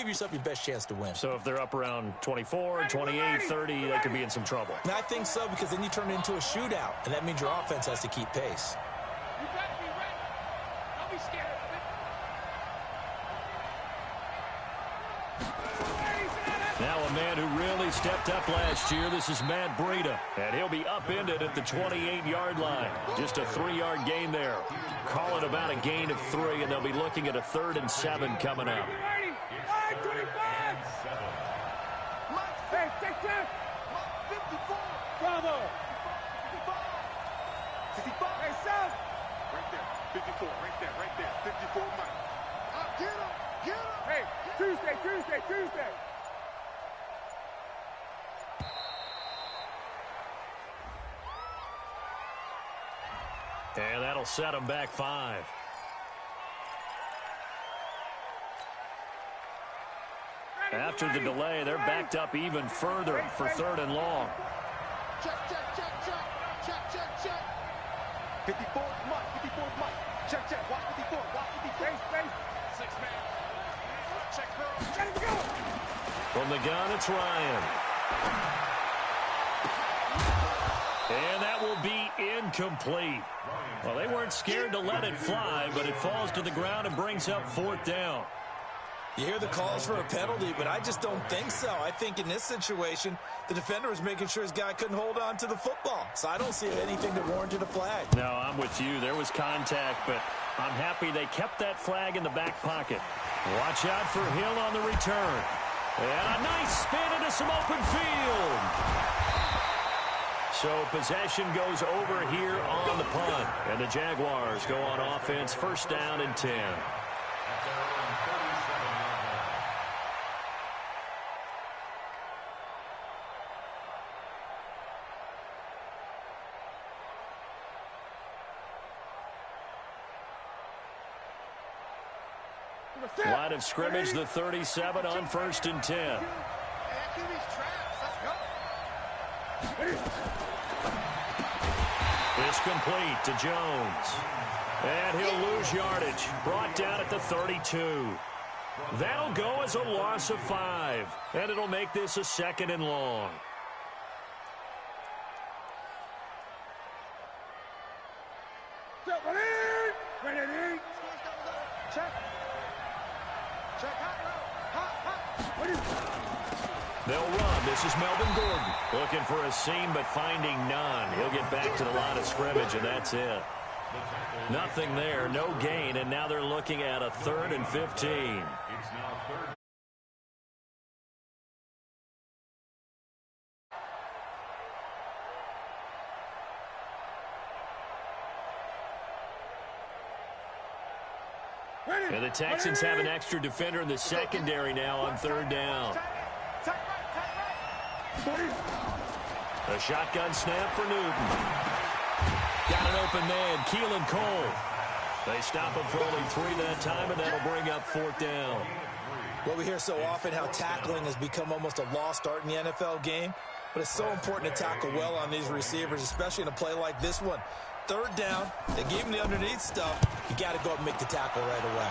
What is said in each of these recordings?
yourself your best chance to win. So if they're up around 24, 28, 30, they could be in some trouble. And I think so, because then you turn it into a shootout, and that means your offense has to keep pace. You better be ready. Don't be scared of it. Now a man who really stepped up last year, this is Matt Breida. And he'll be upended at the 28-yard line. Just a 3-yard gain there. Call it about a gain of 3, and they'll be looking at a 3rd and 7 coming up. Ready? 25! Hey, check, check! 54! Bravo! 55! Hey, Sam! Right there, 54, right there, 54, Mike. Get him! Hey, Tuesday! And that'll set them back 5. After the delay, they're backed up even further for 3rd and long. Check. 54, Mike. Check. Watch 54. Space. 6-man. Check, bro. Ready to go! From the gun, it's Ryan. And that will be incomplete. Well, they weren't scared to let it fly, but it falls to the ground and brings up 4th down. You hear the calls for a penalty, but I just don't think so. I think in this situation, the defender was making sure his guy couldn't hold on to the football. So I don't see anything that warranted a flag. No, I'm with you. There was contact, but I'm happy they kept that flag in the back pocket. Watch out for Hill on the return. And a nice spin into some open field. So possession goes over here on the punt. And the Jaguars go on offense, 1st down and 10. Line of scrimmage, the 37 on 1st and 10. It's complete to Jones. And he'll lose yardage. Brought down at the 32. That'll go as a loss of 5. And it'll make this a 2nd and long. Ready? Check. They'll run. This is Melvin Gordon. Looking for a seam, but finding none. He'll get back to the line of scrimmage, and that's it. Nothing there, no gain, and now they're looking at a 3rd and 15. And the Texans have an extra defender in the secondary now on 3rd down. A shotgun snap for Newton. Got an open man, Keelan Cole. They stop him for only 3 that time, and that'll bring up 4th down. Well, we hear so often how tackling has become almost a lost art in the NFL game, but it's so important to tackle well on these receivers, especially in a play like this one. 3rd down, they gave him the underneath stuff. You got to go up and make the tackle right away.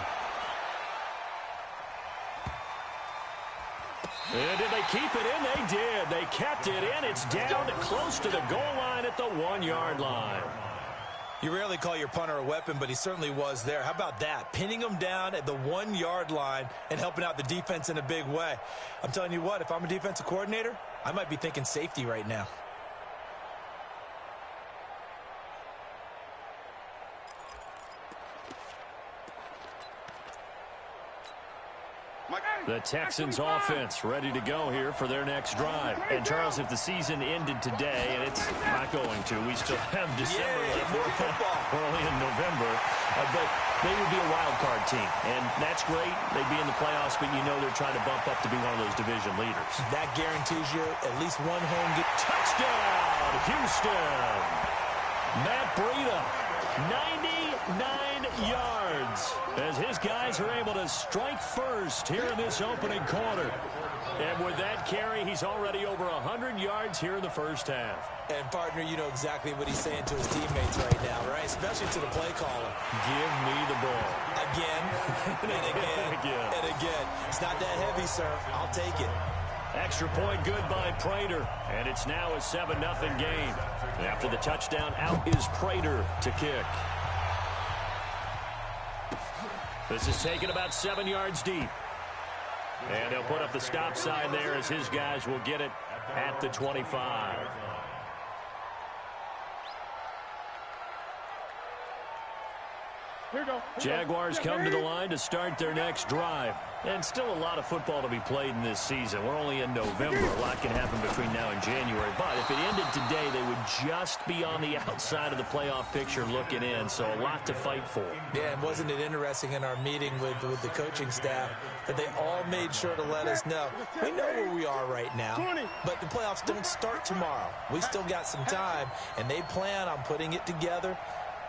And did they keep it in? They did. They kept it in. It's down close to the goal line at the 1-yard line. You rarely call your punter a weapon, but he certainly was there. How about that? Pinning him down at the 1-yard line and helping out the defense in a big way. I'm telling you what, if I'm a defensive coordinator, I might be thinking safety right now. The Texans offense ready to go here for their next drive. And, Charles, if the season ended today, and it's not going to, we still have December left. We're only in November. But they would be a wild card team. And that's great. They'd be in the playoffs, but you know they're trying to bump up to be one of those division leaders. That guarantees you at least one home game. Touchdown, Houston. Matt Breida, 90 9 yards as his guys are able to strike first here in this opening quarter. And with that carry, he's already over 100 yards here in the first half. And, partner, you know exactly what he's saying to his teammates right now, right? Especially to the play caller. Give me the ball. Again, and again, and again. It's not that heavy, sir. I'll take it. Extra point good by Prater. And it's now a 7-0 game. And after the touchdown, out is Prater to kick. This is taken about 7 yards deep. And he'll put up the stop sign there as his guys will get it at the 25. Here we go. Jaguars come to the line to start their next drive. And still a lot of football to be played in this season. We're only in November. A lot can happen between now and January. But if it ended today, they would just be on the outside of the playoff picture looking in. So a lot to fight for. Yeah, and wasn't it interesting in our meeting with the coaching staff that they all made sure to let us know, we know where we are right now, but the playoffs don't start tomorrow. We still got some time, and they plan on putting it together,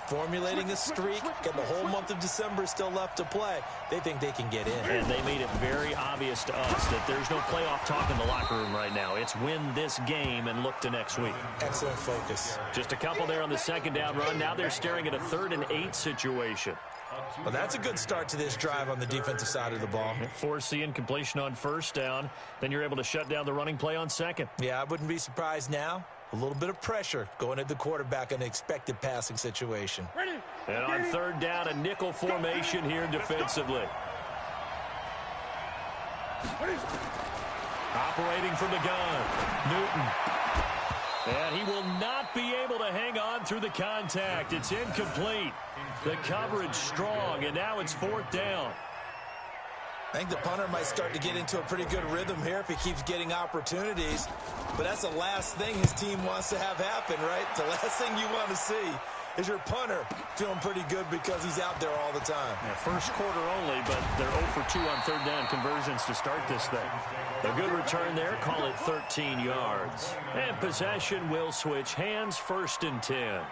formulating a streak, got the whole month of December still left to play. They think they can get in. And they made it very obvious to us that there's no playoff talk in the locker room right now. It's win this game and look to next week. Excellent focus. Just a couple there on the second down run. Now they're staring at a 3rd and 8 situation. Well, that's a good start to this drive on the defensive side of the ball. Force the incompletion on first down. Then you're able to shut down the running play on second. Yeah, I wouldn't be surprised now. A little bit of pressure going at the quarterback in an expected passing situation. And on 3rd down, a nickel formation here defensively. Operating from the gun, Newton. And he will not be able to hang on through the contact. It's incomplete. The coverage strong, and now it's 4th down. I think the punter might start to get into a pretty good rhythm here if he keeps getting opportunities. But that's the last thing his team wants to have happen, right? The last thing you want to see is your punter feeling pretty good because he's out there all the time. Yeah, first quarter only, but they're 0 for 2 on 3rd down conversions to start this thing. A good return there, call it 13 yards. And possession will switch hands, 1st and 10.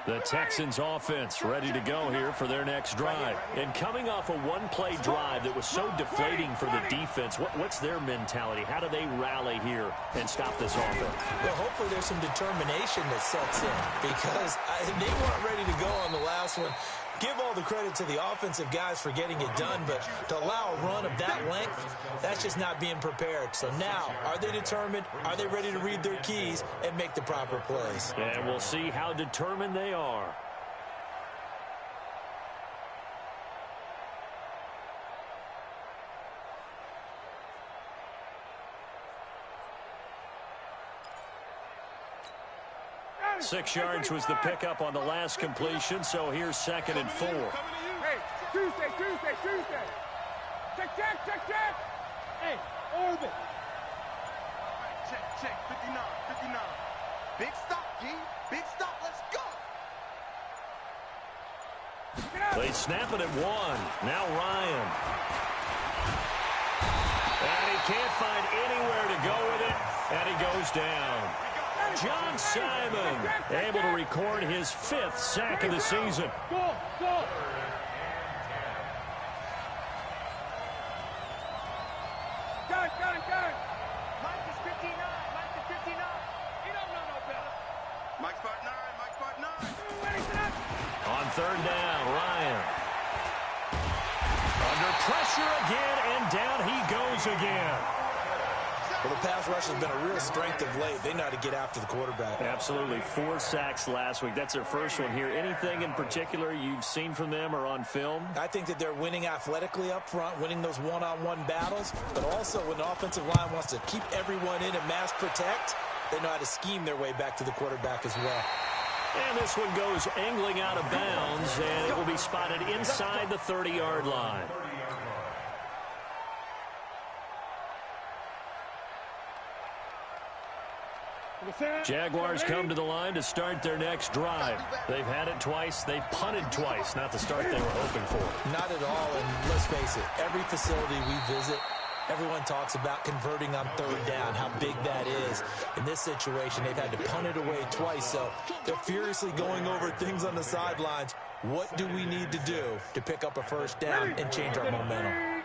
The Texans offense ready to go here for their next drive. And coming off a one-play drive that was so deflating for the defense, what's their mentality? How do they rally here and stop this offense? Well, hopefully there's some determination that sets in because they weren't ready to go on the last one. Give all the credit to the offensive guys for getting it done, but to allow a run of that length, that's just not being prepared. So now, are they determined? Are they ready to read their keys and make the proper plays? And we'll see how determined they are. Six yards was the pickup on the last completion, so here's 2nd and 4. Hey, Tuesday. Check. Hey, orbit. Check, 59. Big stop, G. Big stop, let's go. They snap it at 1. Now Ryan. And he can't find anywhere to go with it, and he goes down. John Simon able to record his 5th sack of the season. Go. Got it. Mike is 59. He don't know no better. Mike's part 9. On 3rd down, Ryan. Under pressure again, and down he goes again. Well, the pass rush has been a real strength of late. They know how to get after the quarterback. Absolutely. 4 sacks last week. That's their first one here. Anything in particular you've seen from them or on film? I think that they're winning athletically up front, winning those one-on-one battles, but also when the offensive line wants to keep everyone in and mass protect, they know how to scheme their way back to the quarterback as well. And this one goes angling out of bounds, and it will be spotted inside the 30-yard line. Jaguars come to the line to start their next drive. They've had it twice. They've punted twice. Not the start they were hoping for. Not at all, and let's face it, every facility we visit, everyone talks about converting on third down, how big that is. In this situation, they've had to punt it away twice, so they're furiously going over things on the sidelines. What do we need to do to pick up a first down and change our momentum?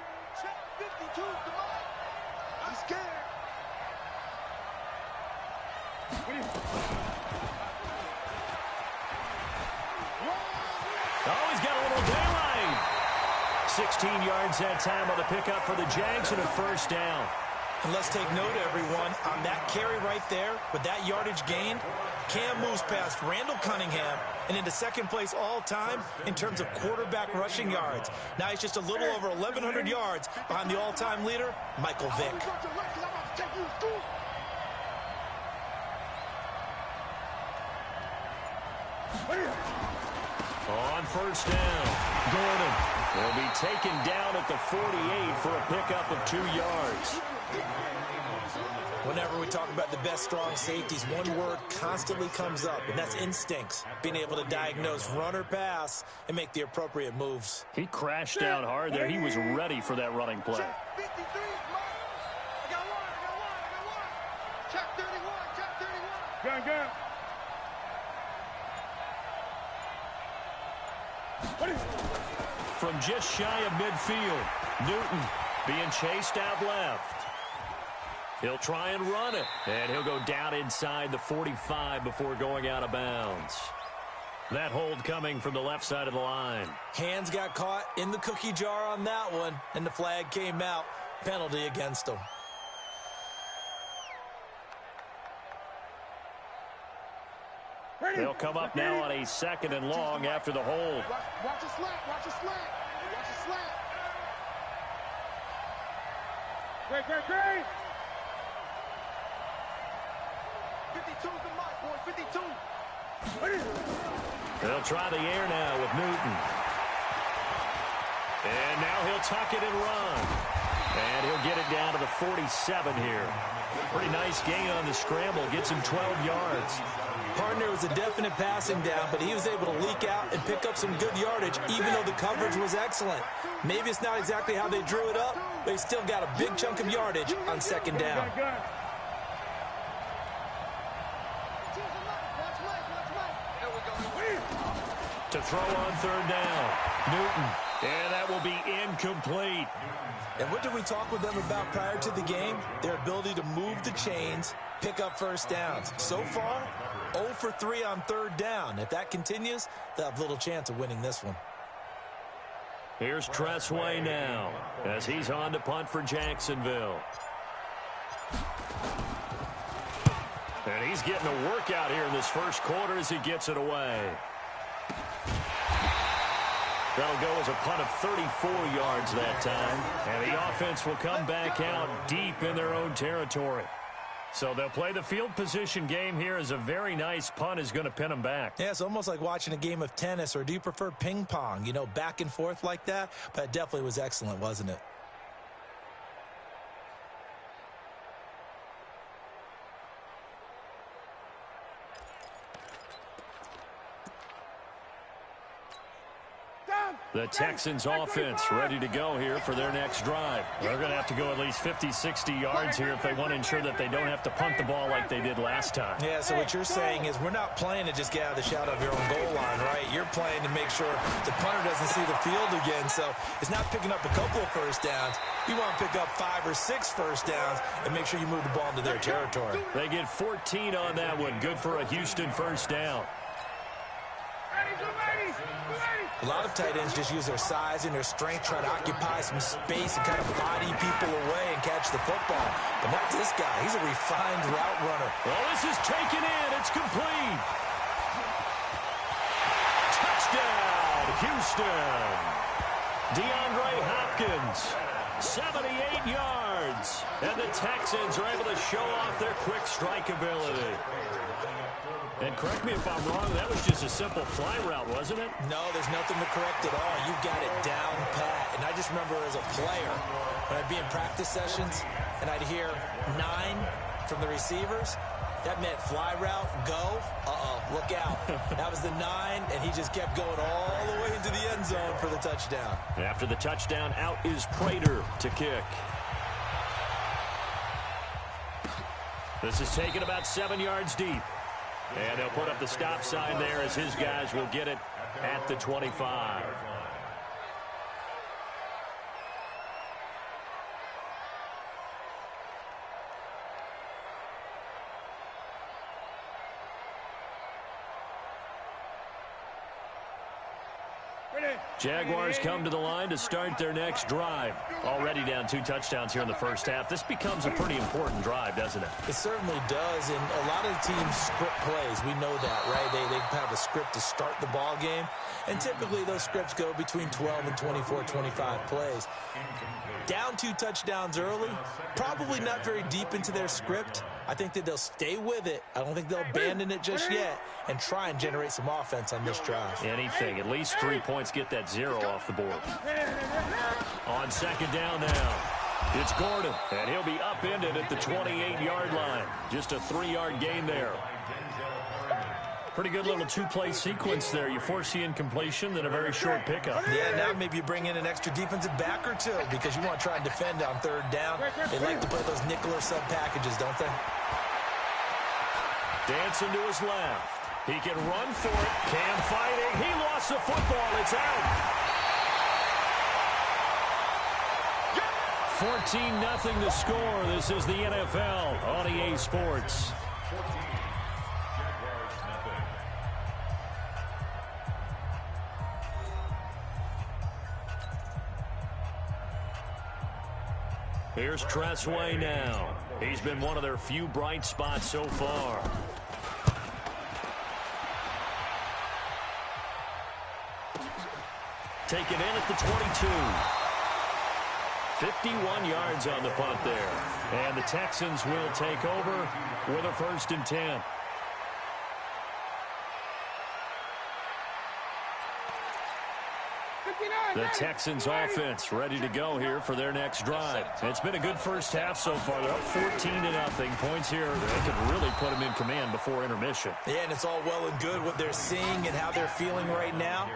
Oh, he's got a little daylight. 16 yards that time on the pickup for the Jags and a first down. And let's take note, everyone, on that carry right there with that yardage gain, Cam moves past Randall Cunningham and into second place all time in terms of quarterback rushing yards. Now he's just a little over 1,100 yards behind the all-time leader, Michael Vick. On first down, Gordon will be taken down at the 48 for a pickup of 2 yards. Whenever we talk about the best strong safeties, one word constantly comes up, and that's instincts. Being able to diagnose run or pass and make the appropriate moves. He crashed down hard there. He was ready for that running play. Check 31, check 31. Gun. From just shy of midfield, Newton being chased out left. He'll try and run it, and he'll go down inside the 45 before going out of bounds. That hold coming from the left side of the line. Hands got caught in the cookie jar on that one, and the flag came out. Penalty against him. They'll come up now on a second and long after the hold. Watch a slant, watch a slant, watch a slant. Great. 52's the mark, boy, 52. They'll try the air now with Newton. And now he'll tuck it and run. And he'll get it down to the 47 here. Pretty nice gain on the scramble. Gets him 12 yards. Partner was a definite passing down, but he was able to leak out and pick up some good yardage, even though the coverage was excellent. Maybe it's not exactly how they drew it up, but he still got a big chunk of yardage on second down. To throw on third down, Newton. And that will be incomplete. And what did we talk with them about prior to the game? Their ability to move the chains, pick up first downs. So far, 0 for 3 on third down. If that continues, they'll have little chance of winning this one. Here's Tressway now as he's on to punt for Jacksonville. And he's getting a workout here in this first quarter as he gets it away. That'll go as a punt of 34 yards that time. And the offense will come back out deep in their own territory. So they'll play the field position game here as a very nice punt is going to pin them back. Yeah, it's almost like watching a game of tennis, or do you prefer ping pong? You know, back and forth like that? But it definitely was excellent, wasn't it? The Texans offense ready to go here for their next drive. They're going to have to go at least 50, 60 yards here if they want to ensure that they don't have to punt the ball like they did last time. Yeah, so what you're saying is we're not playing to just get out of the shadow of your own goal line, right? You're playing to make sure the punter doesn't see the field again. So it's not picking up a couple of first downs. You want to pick up 5 or 6 first downs and make sure you move the ball into their territory. They get 14 on that one. Good for a Houston first down. A lot of tight ends just use their size and their strength, try to occupy some space and kind of body people away and catch the football. But not this guy. He's a refined route runner. Well, this is taken in. It's complete. Touchdown, Houston. DeAndre Hopkins, 78 yards. And the Texans are able to show off their quick strike ability. And correct me if I'm wrong, that was just a simple fly route, wasn't it? No, there's nothing to correct at all. You've got it down pat. And I just remember as a player, when I'd be in practice sessions and I'd hear 9 from the receivers, That meant fly route, go, look out. That was the 9, and he just kept going all the way into the end zone for the touchdown. After the touchdown, out is Prater to kick. This is taken about 7 yards deep. And they'll put up the stop sign there as his guys will get it at the 25. Jaguars come to the line to start their next drive. Already down 2 touchdowns here in the first half. This becomes a pretty important drive, doesn't it? It certainly does, and a lot of the teams script plays. We know that, right? They have a script to start the ball game, and typically those scripts go between 12 and 24, 25 plays. Down 2 touchdowns early, probably not very deep into their script. I think that they'll stay with it. I don't think they'll abandon it just yet and try and generate some offense on this drive. Anything. At least 3 points. Get that 0 off the board. On second down now, it's Gordon, and he'll be upended at the 28-yard line. Just a 3-yard gain there. Pretty good little 2-play sequence there. You force the incompletion, then a very short pickup. Yeah, now maybe you bring in an extra defensive back or 2 because you want to try and defend on 3rd down. They like to play those nickel or sub packages, don't they? Dancing to his left. He can run for it. Cam fighting. He lost the football. It's out. 14-0 the score. This is the NFL on EA Sports. Here's Tressway now. He's been one of their few bright spots so far. Taken in at the 22. 51 yards on the punt there. And the Texans will take over with a 1st and 10. The Texans offense ready to go here for their next drive. It's been a good first half so far. They're up 14-0. Points here. They could really put them in command before intermission. Yeah, and it's all well and good what they're seeing and how they're feeling right now.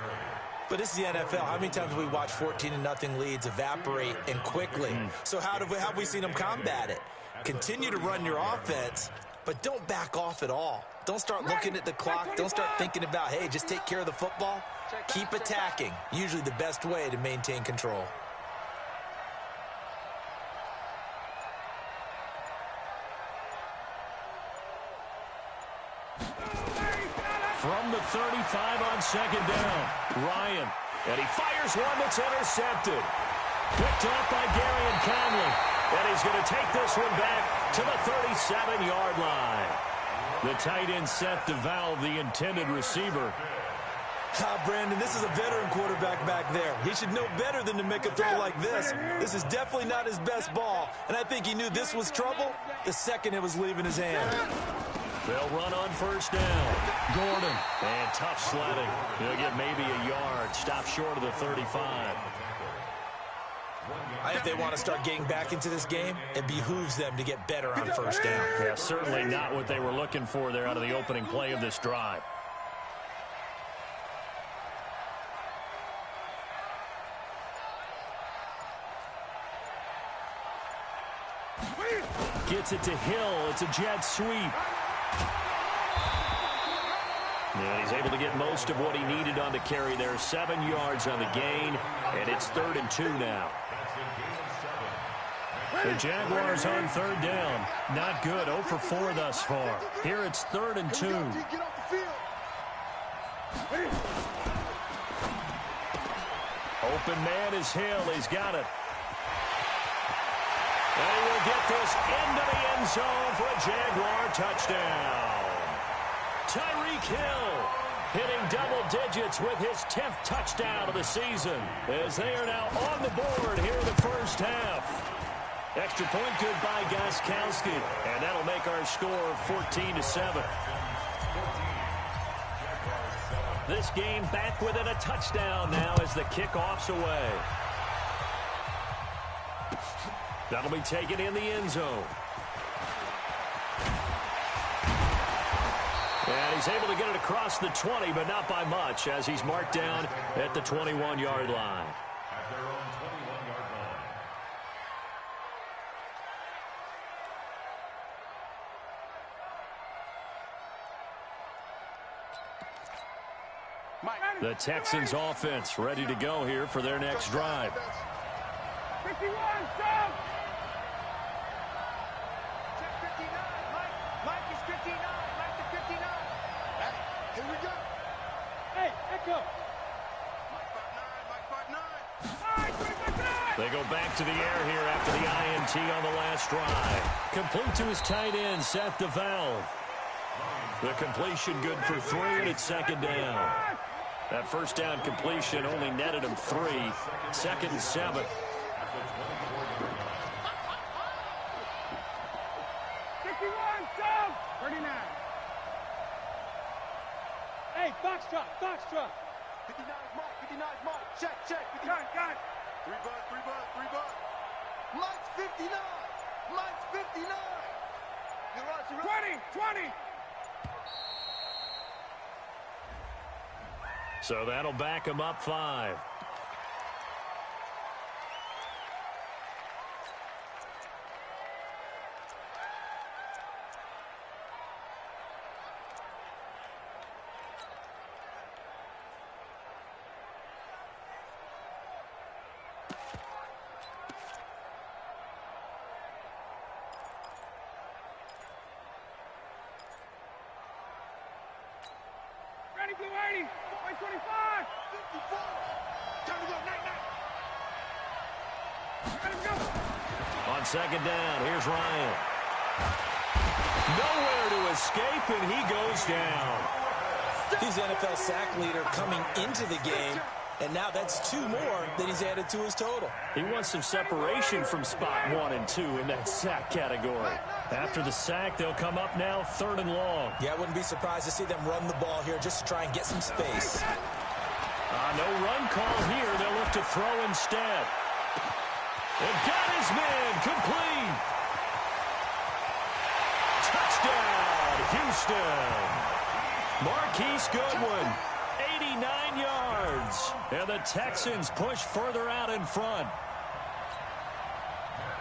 But this is the NFL. How many times have we watched 14-0 leads evaporate and quickly? So how have we seen them combat it? Continue to run your offense, but don't back off at all. Don't start looking at the clock. Don't start thinking about, hey, just take care of the football. Keep attacking. Usually the best way to maintain control. From the 35 on second down, Ryan. And he fires one that's intercepted. Picked up by Garyon Conley. And he's going to take this one back to the 37-yard line. The tight end set to valve the intended receiver. Brandon, this is a veteran quarterback back there. He should know better than to make a throw like this. This is definitely not his best ball, and I think he knew this was trouble the second it was leaving his hand. They'll run on 1st down. Gordon, and tough sledding. He'll get maybe a yard. Stop short of the 35. If they want to start getting back into this game, it behooves them to get better on 1st down. Yeah, certainly not what they were looking for there out of the opening play of this drive. Gets it to Hill. It's a jet sweep. And he's able to get most of what he needed on the carry there. 7 yards on the gain, and it's 3rd and 2 now. The Jaguars on 3rd down. Not good. 0 for 4 thus far. Here it's 3rd and 2. Open man is Hill. He's got it. And he will get this into the end zone for a Jaguar touchdown. Tyreek Hill hitting double digits with his 10th touchdown of the season as they are now on the board here in the first half. Extra point good by Gostkowski, and that'll make our score 14-7. This game back within a touchdown now as the kickoff's away. That'll be taken in the end zone. And he's able to get it across the 20, but not by much, as he's marked down at the 21-yard line. At their own 21-yard line. The Texans offense ready to go here for their next drive. 51, stop! Check 59. Mike is 59. Mike is 59. Hey, here we go. Hey, Echo! Mike part 9. All right, 25. They go back to the air here after the INT on the last drive. Complete to his tight end, Seth DeValve. The completion good for 3, and it's second down. That first down completion only netted him 3. Second and 7. 61, stop! 39. Hey, box truck, box truck. 59 is Mike. 59 is Mike. Check. 59. Got it. 3 buzz. Mike's 59. Mike's 59. You're right. 20. So that'll back him up 5. Ready, blue 80. 25. 54. Time to go. Night. Ready to go. On second down, here's Ryan. Nowhere to escape, and he goes down. He's the NFL sack leader coming into the game, and now that's 2 more that he's added to his total. He wants some separation from spot 1 and 2 in that sack category. After the sack, they'll come up now 3rd and long. Yeah, I wouldn't be surprised to see them run the ball here just to try and get some space. No run call here. They'll look to throw instead. And got his man complete. Touchdown, Houston. Marquise Goodwin, 89 yards. And the Texans push further out in front.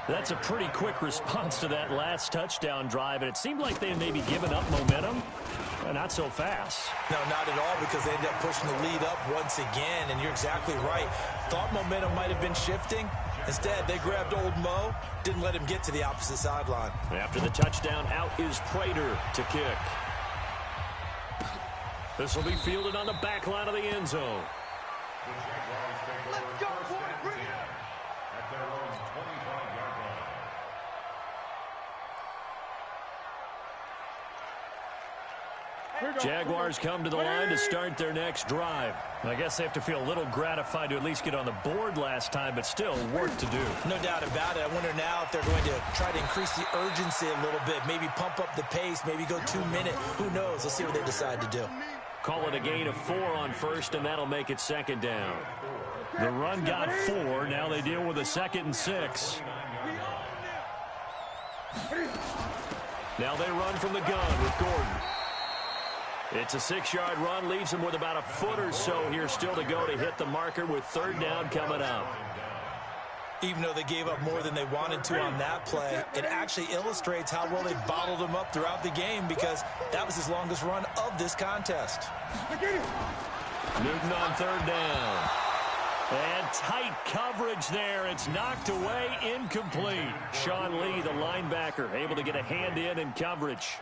That's a pretty quick response to that last touchdown drive, and it seemed like they had maybe given up momentum. Not so fast. No, not at all, because they ended up pushing the lead up once again, and you're exactly right. Thought momentum might have been shifting. Instead, they grabbed old Mo, didn't let him get to the opposite sideline. After the touchdown, out is Prater to kick. This will be fielded on the back line of the end zone. Let's go, boy. Bring it. At their own 25-yard line. Jaguars come to the line to start their next drive. I guess they have to feel a little gratified to at least get on the board last time, but still work to do. No doubt about it. I wonder now if they're going to try to increase the urgency a little bit, maybe pump up the pace, maybe go 2 minutes. Who knows? Let's see what they decide to do. Call it a gain of 4 on first, and that'll make it second down. The run got 4. Now they deal with a 2nd and 6. Now they run from the gun with Gordon. It's a 6-yard run, leaves him with about a foot or so here still to go to hit the marker with 3rd down coming up. Even though they gave up more than they wanted to on that play, it actually illustrates how well they bottled him up throughout the game, because that was his longest run of this contest. Newton on 3rd down. And tight coverage there. It's knocked away, incomplete. Sean Lee, the linebacker, able to get a hand in coverage.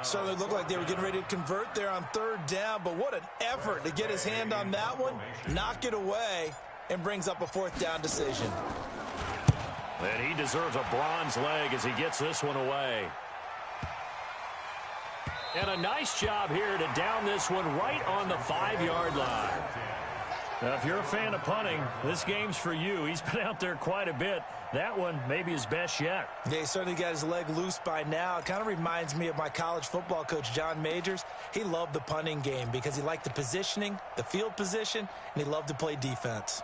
Certainly looked like they were getting ready to convert there on 3rd down, but what an effort to get his hand on that one, knock it away, and brings up a 4th down decision. And he deserves a bronze leg as he gets this one away. And a nice job here to down this one right on the 5-yard line. Now, if you're a fan of punting, this game's for you. He's been out there quite a bit. That one maybe his best yet. Yeah, he certainly got his leg loose by now. It kind of reminds me of my college football coach, John Majors. He loved the punting game because he liked the positioning, the field position, and he loved to play defense.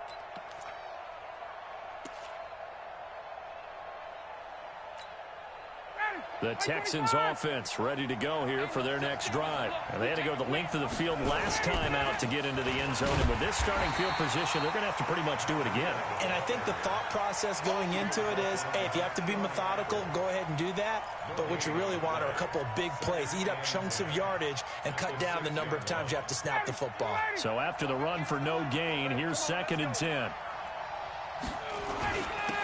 The Texans offense ready to go here for their next drive. And they had to go the length of the field last time out to get into the end zone. And with this starting field position, they're going to have to pretty much do it again. And I think the thought process going into it is, hey, if you have to be methodical, go ahead and do that. But what you really want are a couple of big plays. Eat up chunks of yardage and cut down the number of times you have to snap the football. So after the run for no gain, here's 2nd and 10.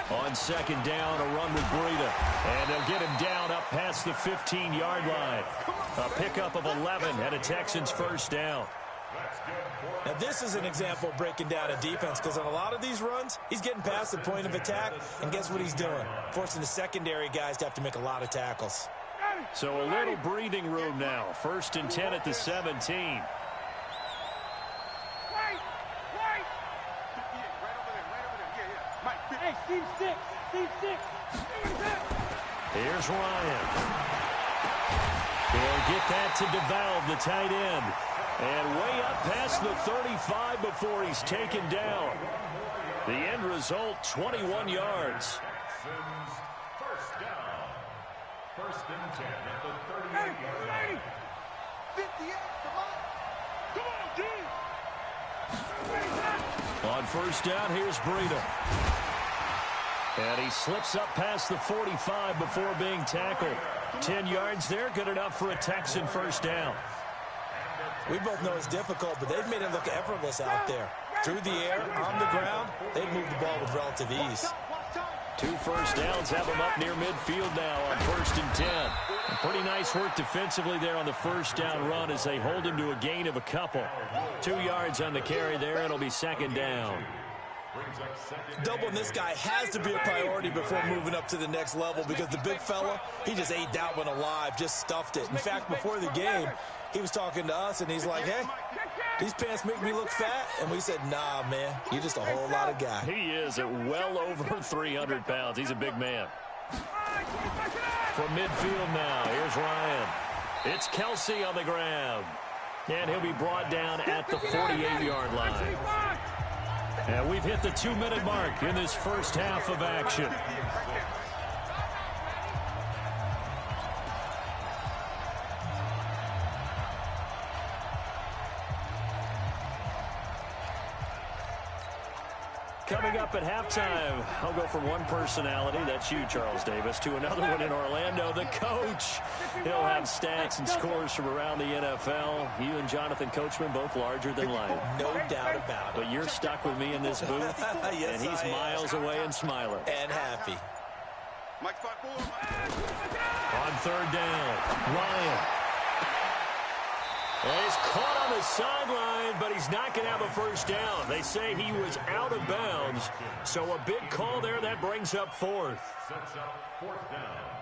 On 2nd down, a run with Breida. And they'll get him down up past the 15-yard line. A pickup of 11 and a Texans first down. Now, this is an example of breaking down a defense, because on a lot of these runs, he's getting past the point of attack, and guess what he's doing? Forcing the secondary guys to have to make a lot of tackles. So a little breathing room now. 1st and 10 at the 17. Hey, Steve 6. Steve 6. Here's Ryan. He'll get that to DeValve, the tight end. And way up past the 35 before he's taken down. The end result, 21 yards. First down. 1st and 10 at the 38-yard line. 58, come on. Come on, dude. On 1st down, here's Breida. And he slips up past the 45 before being tackled. 10 yards there, good enough for a Texan first down. We both know it's difficult, but they've made it look effortless out there. Through the air, on the ground, they've moved the ball with relative ease. 2 first downs have them up near midfield now on 1st and 10. And pretty nice work defensively there on the first down run as they hold him to a gain of a couple. 2 yards on the carry there. It'll be 2nd down. Doubling this guy has to be a priority before moving up to the next level, because the big fella, he just ate that one alive, just stuffed it. In fact, before the game, he was talking to us, and he's like, hey, these pants make me look fat. And we said, nah, man, you're just a whole lot of guy. He is at well over 300 pounds. He's a big man. From midfield now, here's Ryan. It's Kelsey on the ground. And he'll be brought down at the 48-yard line. And we've hit the 2-minute mark in this first half of action. Coming up at halftime, I'll go from one personality, that's you, Charles Davis, to another one in Orlando, the coach. He'll have stats and scores from around the NFL. You and Jonathan Coachman, both larger than life. No doubt about it. But you're stuck with me in this booth, Yes, and he's miles away and smiling. And happy. On 3rd down, Ryan. Well, he's caught on the sideline, but he's not going to have a first down. They say he was out of bounds, so a big call there. That brings up 4th. Sets up 4th down.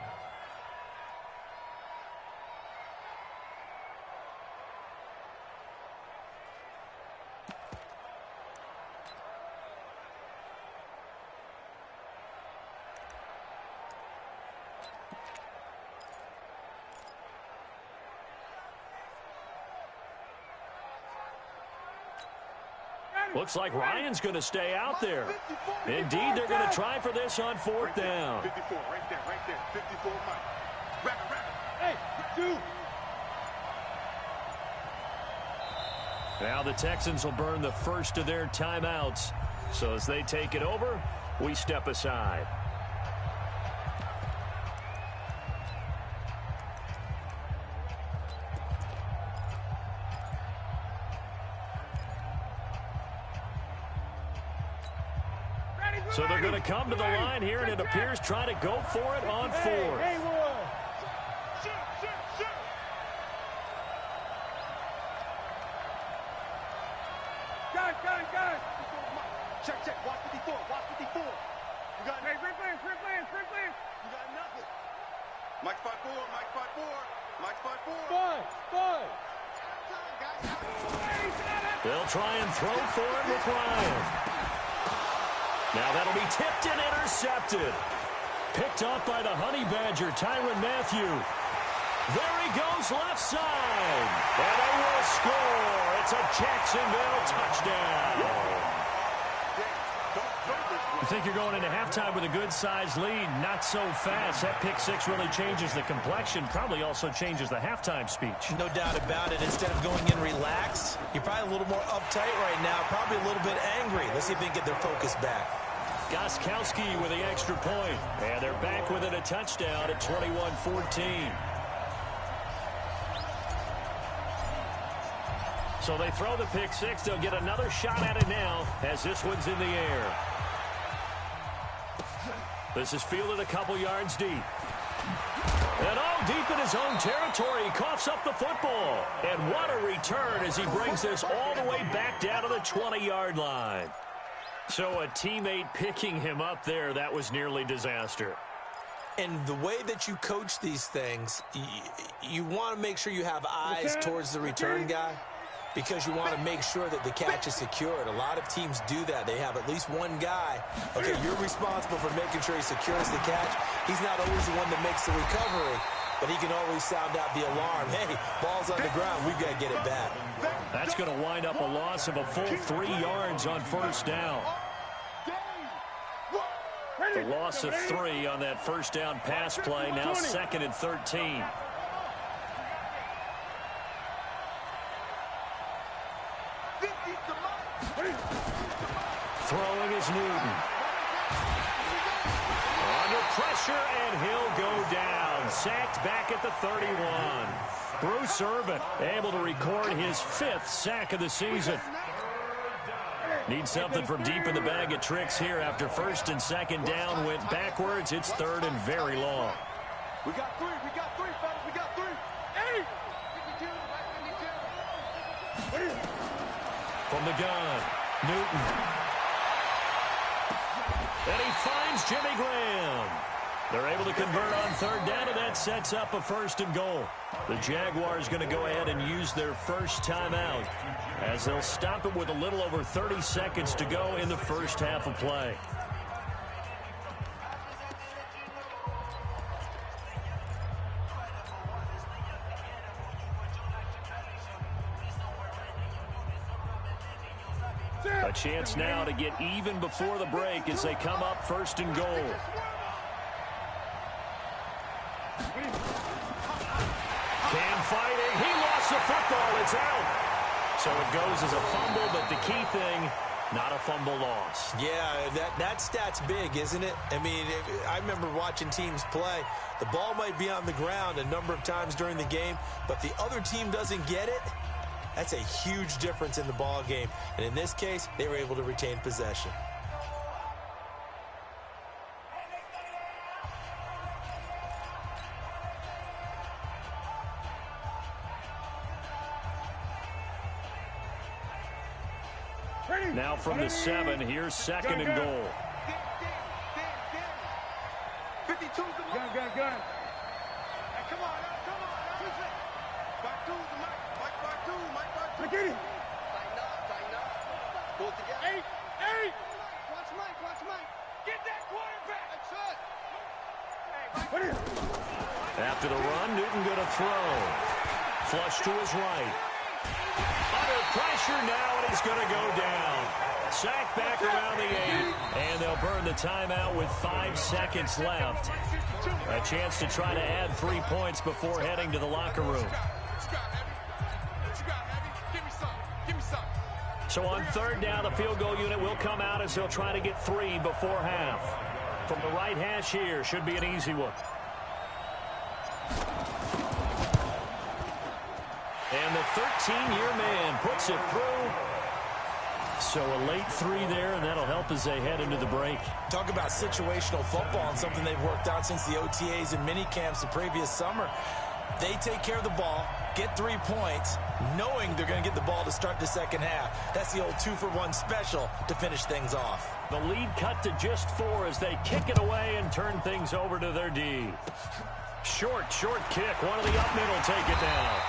Looks like Ryan's going to stay out there. Indeed, they're going to try for this on 4th down. 54, right there, 54, Mike. Rapid. Hey, dude. Now the Texans will burn the first of their timeouts. So as they take it over, we step aside. So they're going to come to the line here, and it appears trying to go for it on 4th. Hey, Shoot. Gun. Check. Watch 54. You got Hey, free players. You got nothing. Mike spot 4. Fun. They'll try and throw for it with Ryan. Now that'll be tipped and intercepted. Picked off by the Honey Badger, Tyrann Mathieu. There he goes left side. And they will score. It's a Jacksonville touchdown. You think you're going into halftime with a good-sized lead? Not so fast. That pick six really changes the complexion, probably also changes the halftime speech. No doubt about it. Instead of going in relaxed, you're probably a little more uptight right now, probably a little bit angry. Let's see if they can get their focus back. Gostkowski with the extra point. And they're back within a touchdown at 21-14. So they throw the pick six. They'll get another shot at it now as this one's in the air. This is fielded a couple yards deep. And deep in his own territory, he coughs up the football. And what a return as he brings this all the way back down to the 20-yard line. So a teammate picking him up there, that was nearly disaster. And the way that you coach these things, you want to make sure you have eyes towards the return guy, because you want to make sure that the catch is secured. A lot of teams do that. They have at least one guy. Okay, you're responsible for making sure he secures the catch. He's not always the one that makes the recovery, but he can always sound out the alarm. Hey, ball's on the ground. We've got to get it back. That's going to wind up a loss of a full 3 yards on first down. The loss of 3 on that first down pass play, now 2nd and 13. Throwing is Newton. Under pressure, and he'll go down. Sacked back at the 31. Bruce Irvin able to record his 5th sack of the season. Needs something from deep in the bag of tricks here after first and second down went backwards. It's 3rd and very long. We got 3, fellas, we got 3. Hey! 52. From the gun, Newton. And he finds Jimmy Graham. They're able to convert on 3rd down, and that sets up a 1st and goal. The Jaguars going to go ahead and use their first timeout as they'll stop it with a little over 30 seconds to go in the first half of play. A chance now to get even before the break as they come up 1st and goal. Cam fighting. He lost the football. It's out. So it goes as a fumble, but the key thing, not a fumble loss. Yeah, that stat's big, isn't it? I mean, I remember watching teams play. The ball might be on the ground a number of times during the game, but the other team doesn't get it. That's a huge difference in the ball game. And in this case, they were able to retain possession. Now from the 7, here's 2nd and goal. 52's the gun. Hey, come on. Back 2's the Mike. Mike. Get it. Tighten up. Pull it together. 8. Watch Mike. Get that quarterback. That's it. After the run, Newton going to throw. Flush to his right. Under pressure now, and he's going to go down. Sacked back around the 8, and they'll burn the timeout with 5 seconds left. A chance to try to add 3 points before heading to the locker room. So on 3rd down, the field goal unit will come out as they'll try to get 3 before half. From the right hash here, should be an easy one. And the 13-year man puts it through. So a late 3 there, and that'll help as they head into the break. Talk about situational football and something they've worked out since the OTAs and mini camps the previous summer. They take care of the ball, get 3 points, knowing they're going to get the ball to start the second half. That's the old 2-for-1 special to finish things off. The lead cut to just 4 as they kick it away and turn things over to their D. Short kick. One of the up middle take it down.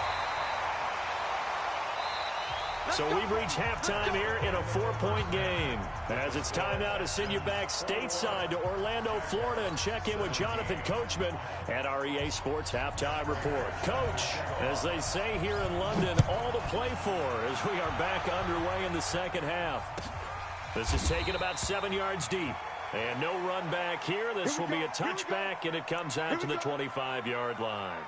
So we've reached halftime here in a 4-point game. As it's time now to send you back stateside to Orlando, Florida, and check in with Jonathan Coachman at our EA Sports Halftime Report. Coach, as they say here in London, all to play for as we are back underway in the second half. This is taken about 7 yards deep. And no run back here. This will be a touchback, and it comes out to the 25-yard line.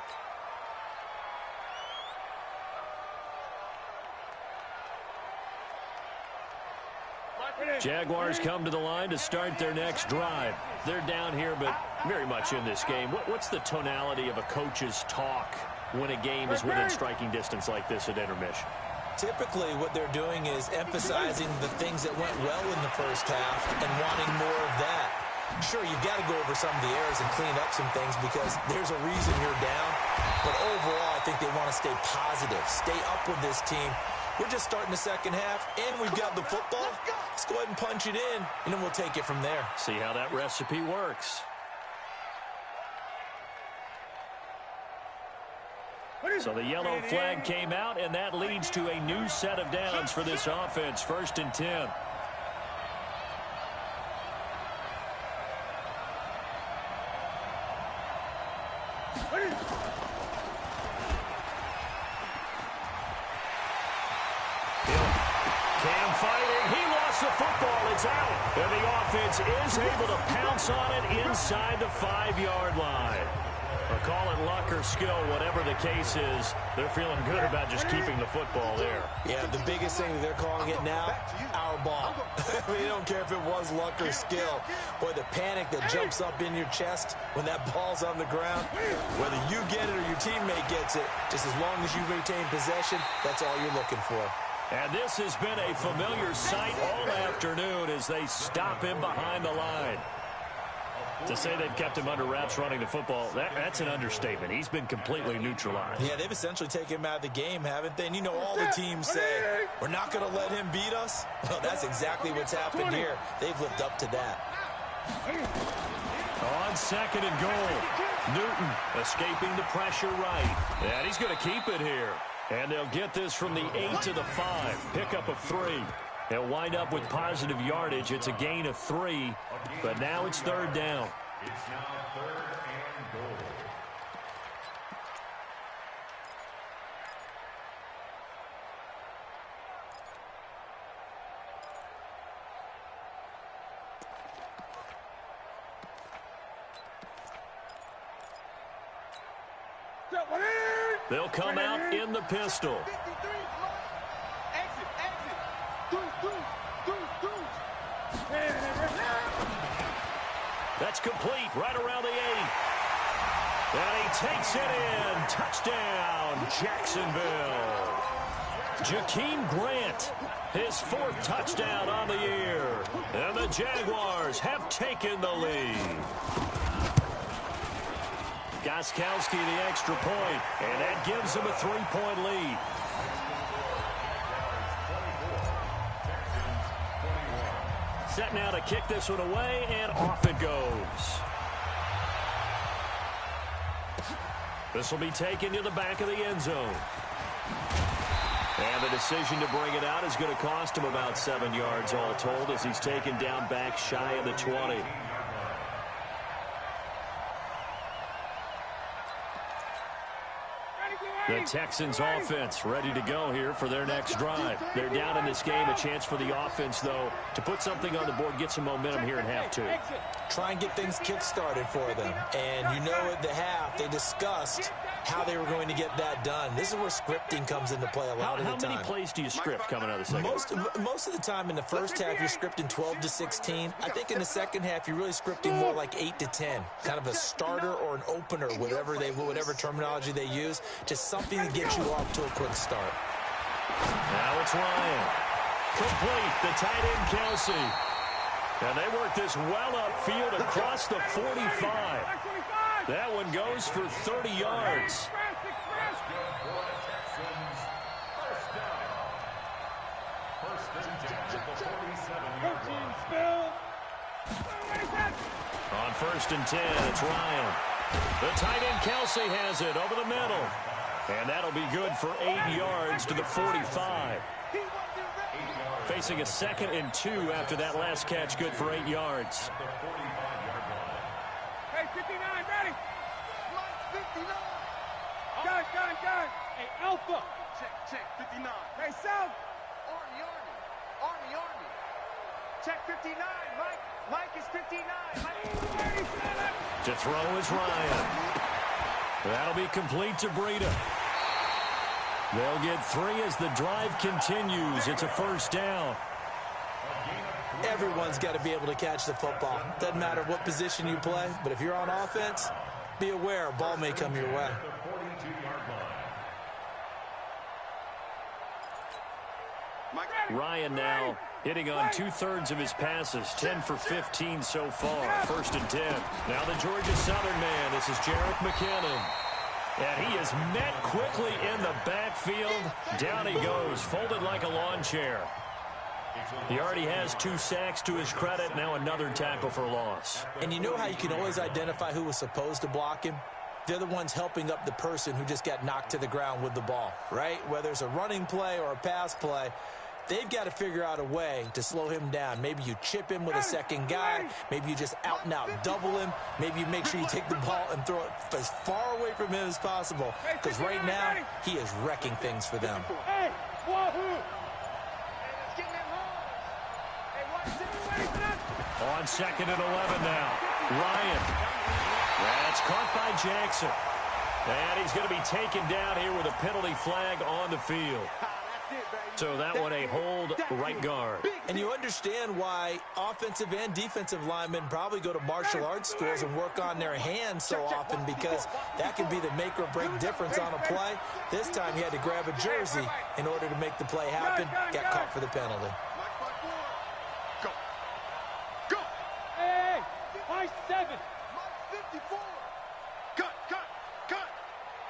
Jaguars come to the line to start their next drive. They're down here, but very much in this game. What's the tonality of a coach's talk when a game is within striking distance like this at intermission? Typically, what they're doing is emphasizing the things that went well in the first half and wanting more of that. Sure, you've got to go over some of the errors and clean up some things because there's a reason you're down. But overall, I think they want to stay positive, stay up with this team. We're just starting the second half, and we've got the football. Let's go ahead and punch it in, and then we'll take it from there. See how that recipe works. So the yellow flag came out, and that leads to a new set of downs for this offense. 1st and 10. Cam fighting. He lost the football. It's out. And the offense is able to pounce on it inside the 5-yard line. Or call it luck or skill, whatever the case is, they're feeling good about just keeping the football there. Yeah, the biggest thing that they're calling it now, our ball. They don't care if it was luck or skill. Boy, the panic that jumps up in your chest when that ball's on the ground, whether you get it or your teammate gets it, just as long as you retain possession, that's all you're looking for. And this has been a familiar sight all afternoon as they stop him behind the line. To say they've kept him under wraps running the football, that's an understatement. He's been completely neutralized. Yeah, they've essentially taken him out of the game, haven't they? And you know all the teams say, we're not going to let him beat us. Well, that's exactly what's happened here. They've lived up to that. On 2nd and goal, Newton escaping the pressure right. And he's going to keep it here. And they'll get this from the 8 to the 5. Pickup of 3. They'll wind up with positive yardage. It's a gain of 3, but now it's 3rd down. It's now 3rd and goal. They'll come out in the pistol. That's complete right around the 8. And he takes it in. Touchdown, Jacksonville. Jakeem Grant, his 4th touchdown on the year. And the Jaguars have taken the lead. Gostkowski the extra point, and that gives him a 3-point lead. Set now to kick this one away, and off it goes. This will be taken to the back of the end zone. And the decision to bring it out is going to cost him about 7 yards all told as he's taken down back shy of the 20. The Texans offense ready to go here for their next drive. They're down in this game. A chance for the offense, though, to put something on the board, get some momentum here in half 2. Try and get things kick-started for them. And you know at the half, they discussed how they were going to get that done. This is where scripting comes into play a lot of the time. How many plays do you script coming out of the second half? Most of the time in the first half, you're scripting 12 to 16. I think in the second half, you're really scripting more like 8 to 10. Kind of a starter or an opener, whatever terminology they use. Just something to get you off to a quick start. Now it's Ryan. Complete, the tight end Kelsey. And they work this well upfield across the 45. That one goes for 30 yards. On 1st and 10, it's Ryan. The tight end Kelsey has it over the middle. And that'll be good for 8 yards to the 45. Facing a 2nd and 2 after that last catch, good for 8 yards. Hey, 59, ready? 59. Got. Hey, Alpha. Check, 59. Hey, South. Army. check 59. Mike is 59. To throw is Ryan. That'll be complete to Breida. They'll get 3 as the drive continues. It's a first down. Everyone's got to be able to catch the football. Doesn't matter what position you play, but if you're on offense, be aware a ball may come your way. Ryan now hitting on 2/3 of his passes, 10 for 15 so far. 1st and 10. Now the Georgia Southern man. This is Jerick McKinnon. And he is met quickly in the backfield. Down he goes, folded like a lawn chair. He already has 2 sacks to his credit. Now another tackle for loss. And you know how you can always identify who was supposed to block him? They're the ones helping up the person who just got knocked to the ground with the ball, right? Whether it's a running play or a pass play, they've got to figure out a way to slow him down. Maybe you chip him with a second guy. Maybe you just out-and-out double him. Maybe you make sure you take the ball and throw it as far away from him as possible. Because right now, he is wrecking things for them. On 2nd and 11 now. Ryan. That's caught by Jackson. And he's going to be taken down here with a penalty flag on the field. So that one a hold right guard. And you understand why offensive and defensive linemen probably go to martial arts schools and work on their hands so often, because that can be the make or break difference on a play. This time he had to grab a jersey in order to make the play happen. Got caught for the penalty. Go. Go. Hey, my 7. 54. Cut.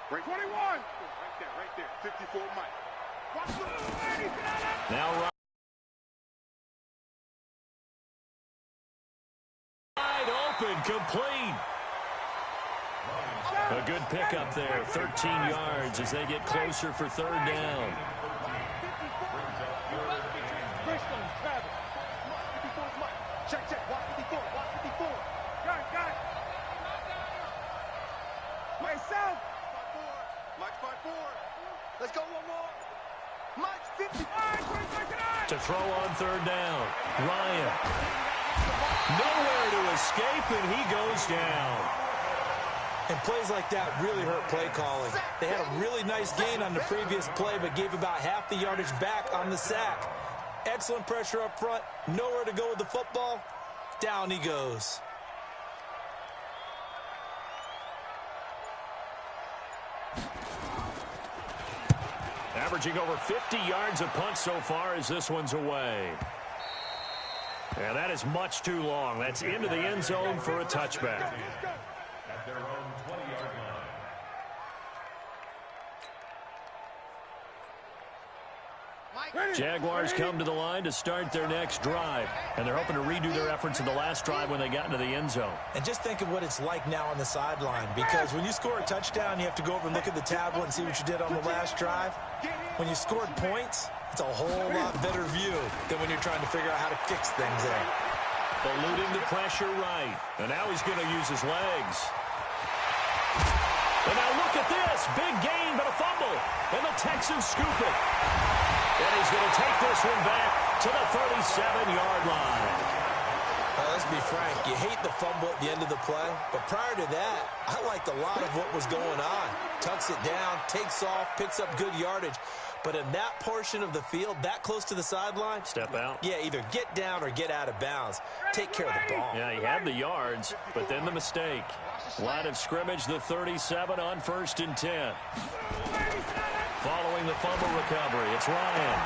Break 21. Right there. 54, Mike. Now wide open, complete. A good pickup there, 13 yards as they get closer for 3rd down. Check. Watch 54. Got it. Myself. Mike's 5-4. Let's go one more. Mike's 55. To throw on 3rd down. Ryan. Nowhere to escape, and he goes down. And plays like that really hurt play calling. They had a really nice gain on the previous play, but gave about half the yardage back on the sack. Excellent pressure up front. Nowhere to go with the football. Down he goes. Averaging over 50 yards a punt so far as this one's away. And that is much too long. That's into the end zone for a touchback. At their own 20-yard line. Jaguars come to the line to start their next drive. And they're hoping to redo their efforts in the last drive when they got into the end zone. And just think of what it's like now on the sideline, because when you score a touchdown, you have to go over and look at the tablet and see what you did on the last drive. When you scored points, it's a whole lot better view than when you're trying to figure out how to fix things there. Eluding the pressure right. And now he's going to use his legs. And now look at this. Big gain, but a fumble. And the Texans scoop it. And he's going to take this one back to the 37-yard line. Well, let's be frank. You hate the fumble at the end of the play. But prior to that, I liked a lot of what was going on. Tucks it down, takes off, picks up good yardage. But in that portion of the field, that close to the sideline, step out. Yeah, either get down or get out of bounds. Take care of the ball. Yeah, he had the yards, but then the mistake. Line of scrimmage, the 37 on 1st and 10. Following the fumble recovery, it's Ryan.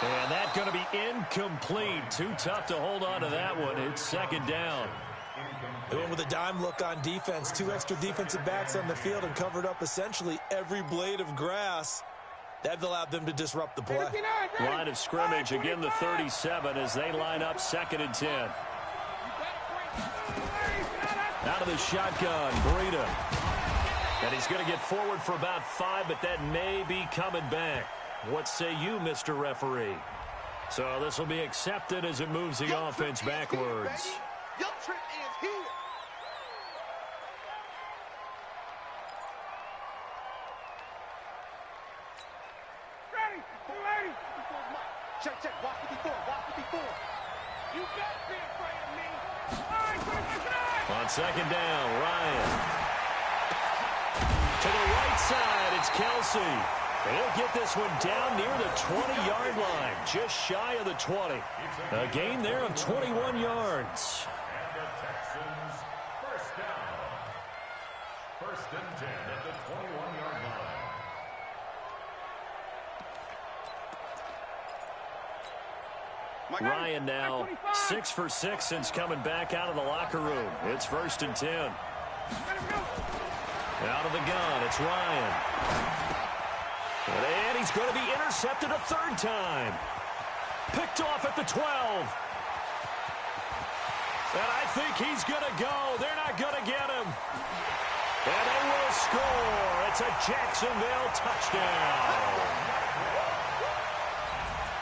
And that's going to be incomplete. Too tough to hold on to that one. It's 2nd down. They went with a dime look on defense. 2 extra defensive backs on the field and covered up essentially every blade of grass. That allowed them to disrupt the play. Line of scrimmage, again the 37 as they line up 2nd and 10. Out of the shotgun, Breida. And he's going to get forward for about 5, but that may be coming back. What say you, Mr. Referee? So this will be accepted as it moves the offense backwards. Your trip is here. Ready. Check. Watch 54. You better be afraid of me. All right, on second down, Ryan. To the right side, it's Kelsey. He'll get this one down near the 20-yard line, just shy of the 20. A gain there of 21 yards. And the Texans first down. First and 10 at the 21-yard line. Ryan now 6 for 6 since coming back out of the locker room. It's first and 10. Out of the gun, it's Ryan. And he's going to be intercepted a third time. Picked off at the 12. And I think he's going to go. They're not going to get him. And they will score. It's a Jacksonville touchdown.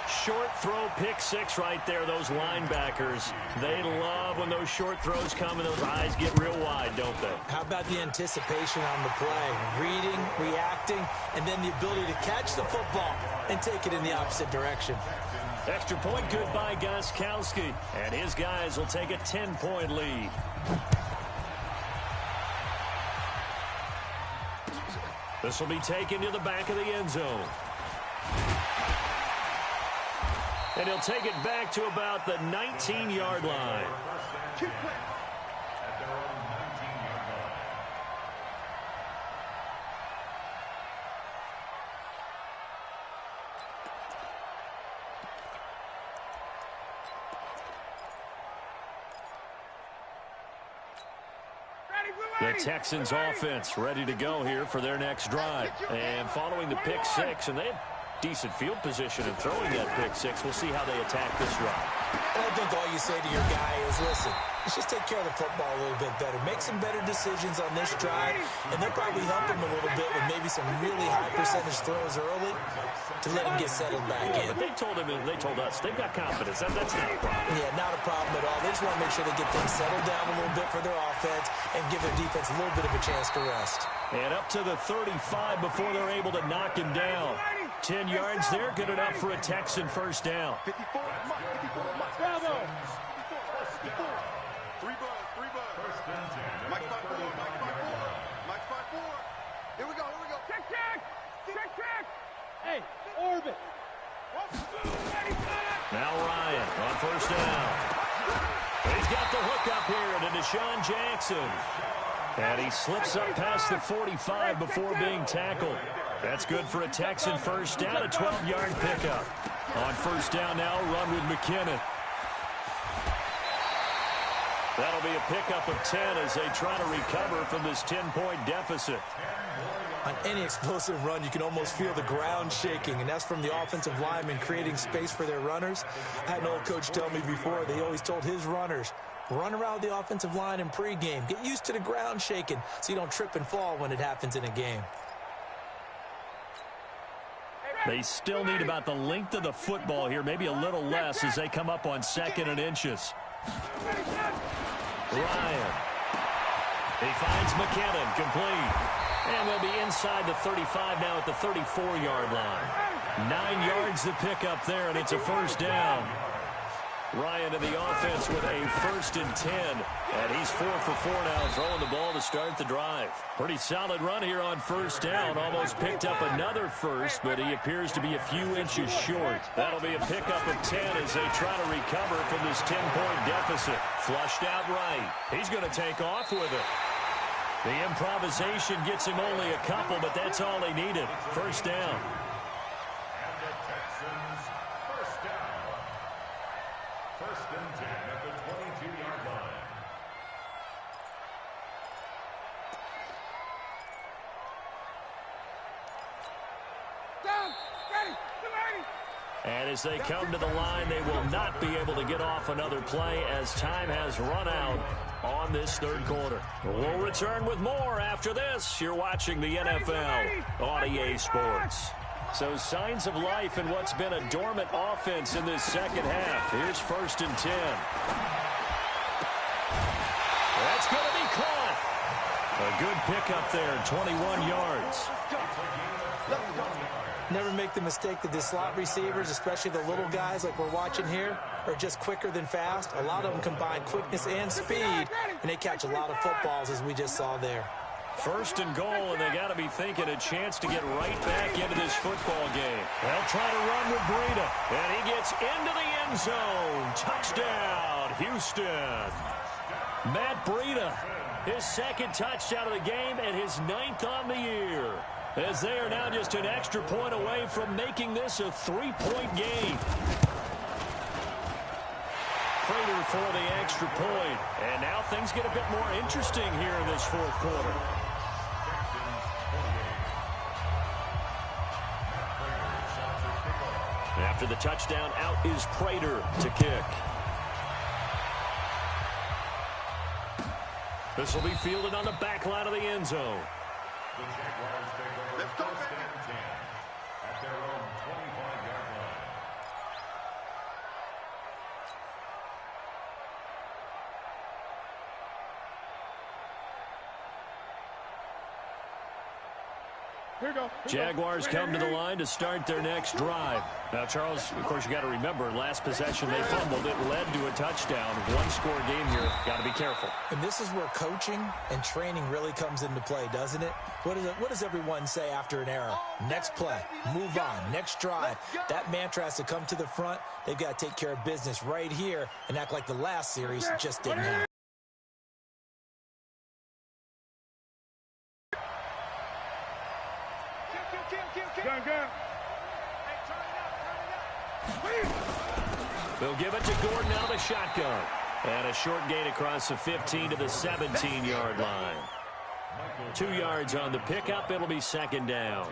Short throw, pick six right there, those linebackers. They love when those short throws come and those eyes get real wide, don't they? How about the anticipation on the play? Reading, reacting, and then the ability to catch the football and take it in the opposite direction. Extra point good by Gostkowski. And his guys will take a 10-point lead. This will be taken to the back of the end zone. And he'll take it back to about the 19-yard line. At their own 19-yard line. The Texans offense ready to go here for their next drive. And following the pick six, and they had decent field position in throwing that pick six. We'll see how they attack this drive. I think all you say to your guy is, listen, let's just take care of the football a little bit better. Make some better decisions on this drive, and they'll probably help him a little bit with maybe some really high percentage throws early to let him get settled back in. But they told us, they've got confidence. That's not a problem. Yeah, not a problem at all. They just want to make sure they get things settled down a little bit for their offense and give their defense a little bit of a chance to rest. And up to the 35 before they're able to knock him down. 10 yards there, good enough for a Texan first down. 54, Bravo. 54. Three buzz. First and 10 Mike at the 5-4. 35-yard line. Mike 5-4. Here we go. Check. Hey, orbit. Now Ryan on first down. He's got the hook up here to Deshaun Jackson. And he slips up past the 45 before being tackled. That's good for a Texan first down, a 12-yard pickup. On first down now, run with McKinnon. That'll be a pickup of 10 as they try to recover from this 10-point deficit. on any explosive run, you can almost feel the ground shaking, and that's from the offensive linemen creating space for their runners. I had an old coach tell me before, they always told his runners, run around the offensive line in pregame. Get used to the ground shaking so you don't trip and fall when it happens in a game. They still need about the length of the football here, maybe a little less as they come up on 2nd and inches. Ryan. He finds McKinnon, complete. And they'll be inside the 35 now at the 34-yard line. 9 yards to pick up there, and it's a first down. Ryan to the offense with a 1st and 10. And he's 4 for 4 now, throwing the ball to start the drive. Pretty solid run here on first down. Almost picked up another first, but he appears to be a few inches short. That'll be a pickup of 10 as they try to recover from this 10-point deficit. Flushed out right. He's going to take off with it. The improvisation gets him only a couple, but that's all he needed. First down. And the Texans first down. 1st and 10 at the 22-yard line. Down, ready, 280. And as they come to the line, they will not be able to get off another play as time has run out on this third quarter. We'll return with more after this. You're watching the NFL on EA Sports. So signs of life in what's been a dormant offense in this second half. Here's 1st and 10. That's going to be caught. A good pickup there, 21 yards. It's a gain of 21 yards. Never make the mistake that the slot receivers, especially the little guys like we're watching here, are just quicker than fast. A lot of them combine quickness and speed, and they catch a lot of footballs, as we just saw there. First and goal, and they got to be thinking a chance to get right back into this football game. They'll try to run with Breida, and he gets into the end zone. Touchdown, Houston. Matt Breida, his second touchdown of the game and his 9th on the year, as they are now just an extra point away from making this a 3-point game. Prater for the extra point, and now things get a bit more interesting here in this fourth quarter. After the touchdown, out is Prater to kick. This will be fielded on the back line of the end zone. The Jaguars take over first and 10 at their own 25-yard line. Here we go. Jaguars come to the line to start their next drive. Now, Charles, of course, you got to remember, last possession they fumbled. It led to a touchdown. One-score game here. Got to be careful. And this is where coaching and training really comes into play, doesn't it? What does everyone say after an error? Next play, move on, next drive. That mantra has to come to the front. They've got to take care of business right here and act like the last series just didn't happen. They'll give it to Gordon out of the shotgun. And a short gain across the 15 to the 17-yard line. 2 yards on the pickup. It'll be second down.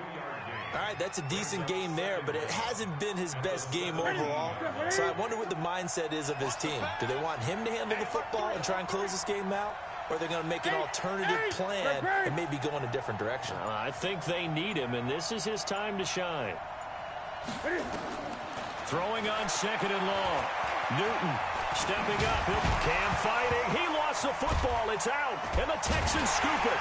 All right, that's a decent game there, but it hasn't been his best game overall. So I wonder what the mindset is of his team. Do they want him to handle the football and try and close this game out? Or are they going to make an alternative plan and maybe go in a different direction? I think they need him, and this is his time to shine. Throwing on second and long. Newton stepping up. Cam fighting. He lost the football. It's out. And the Texans scoop it.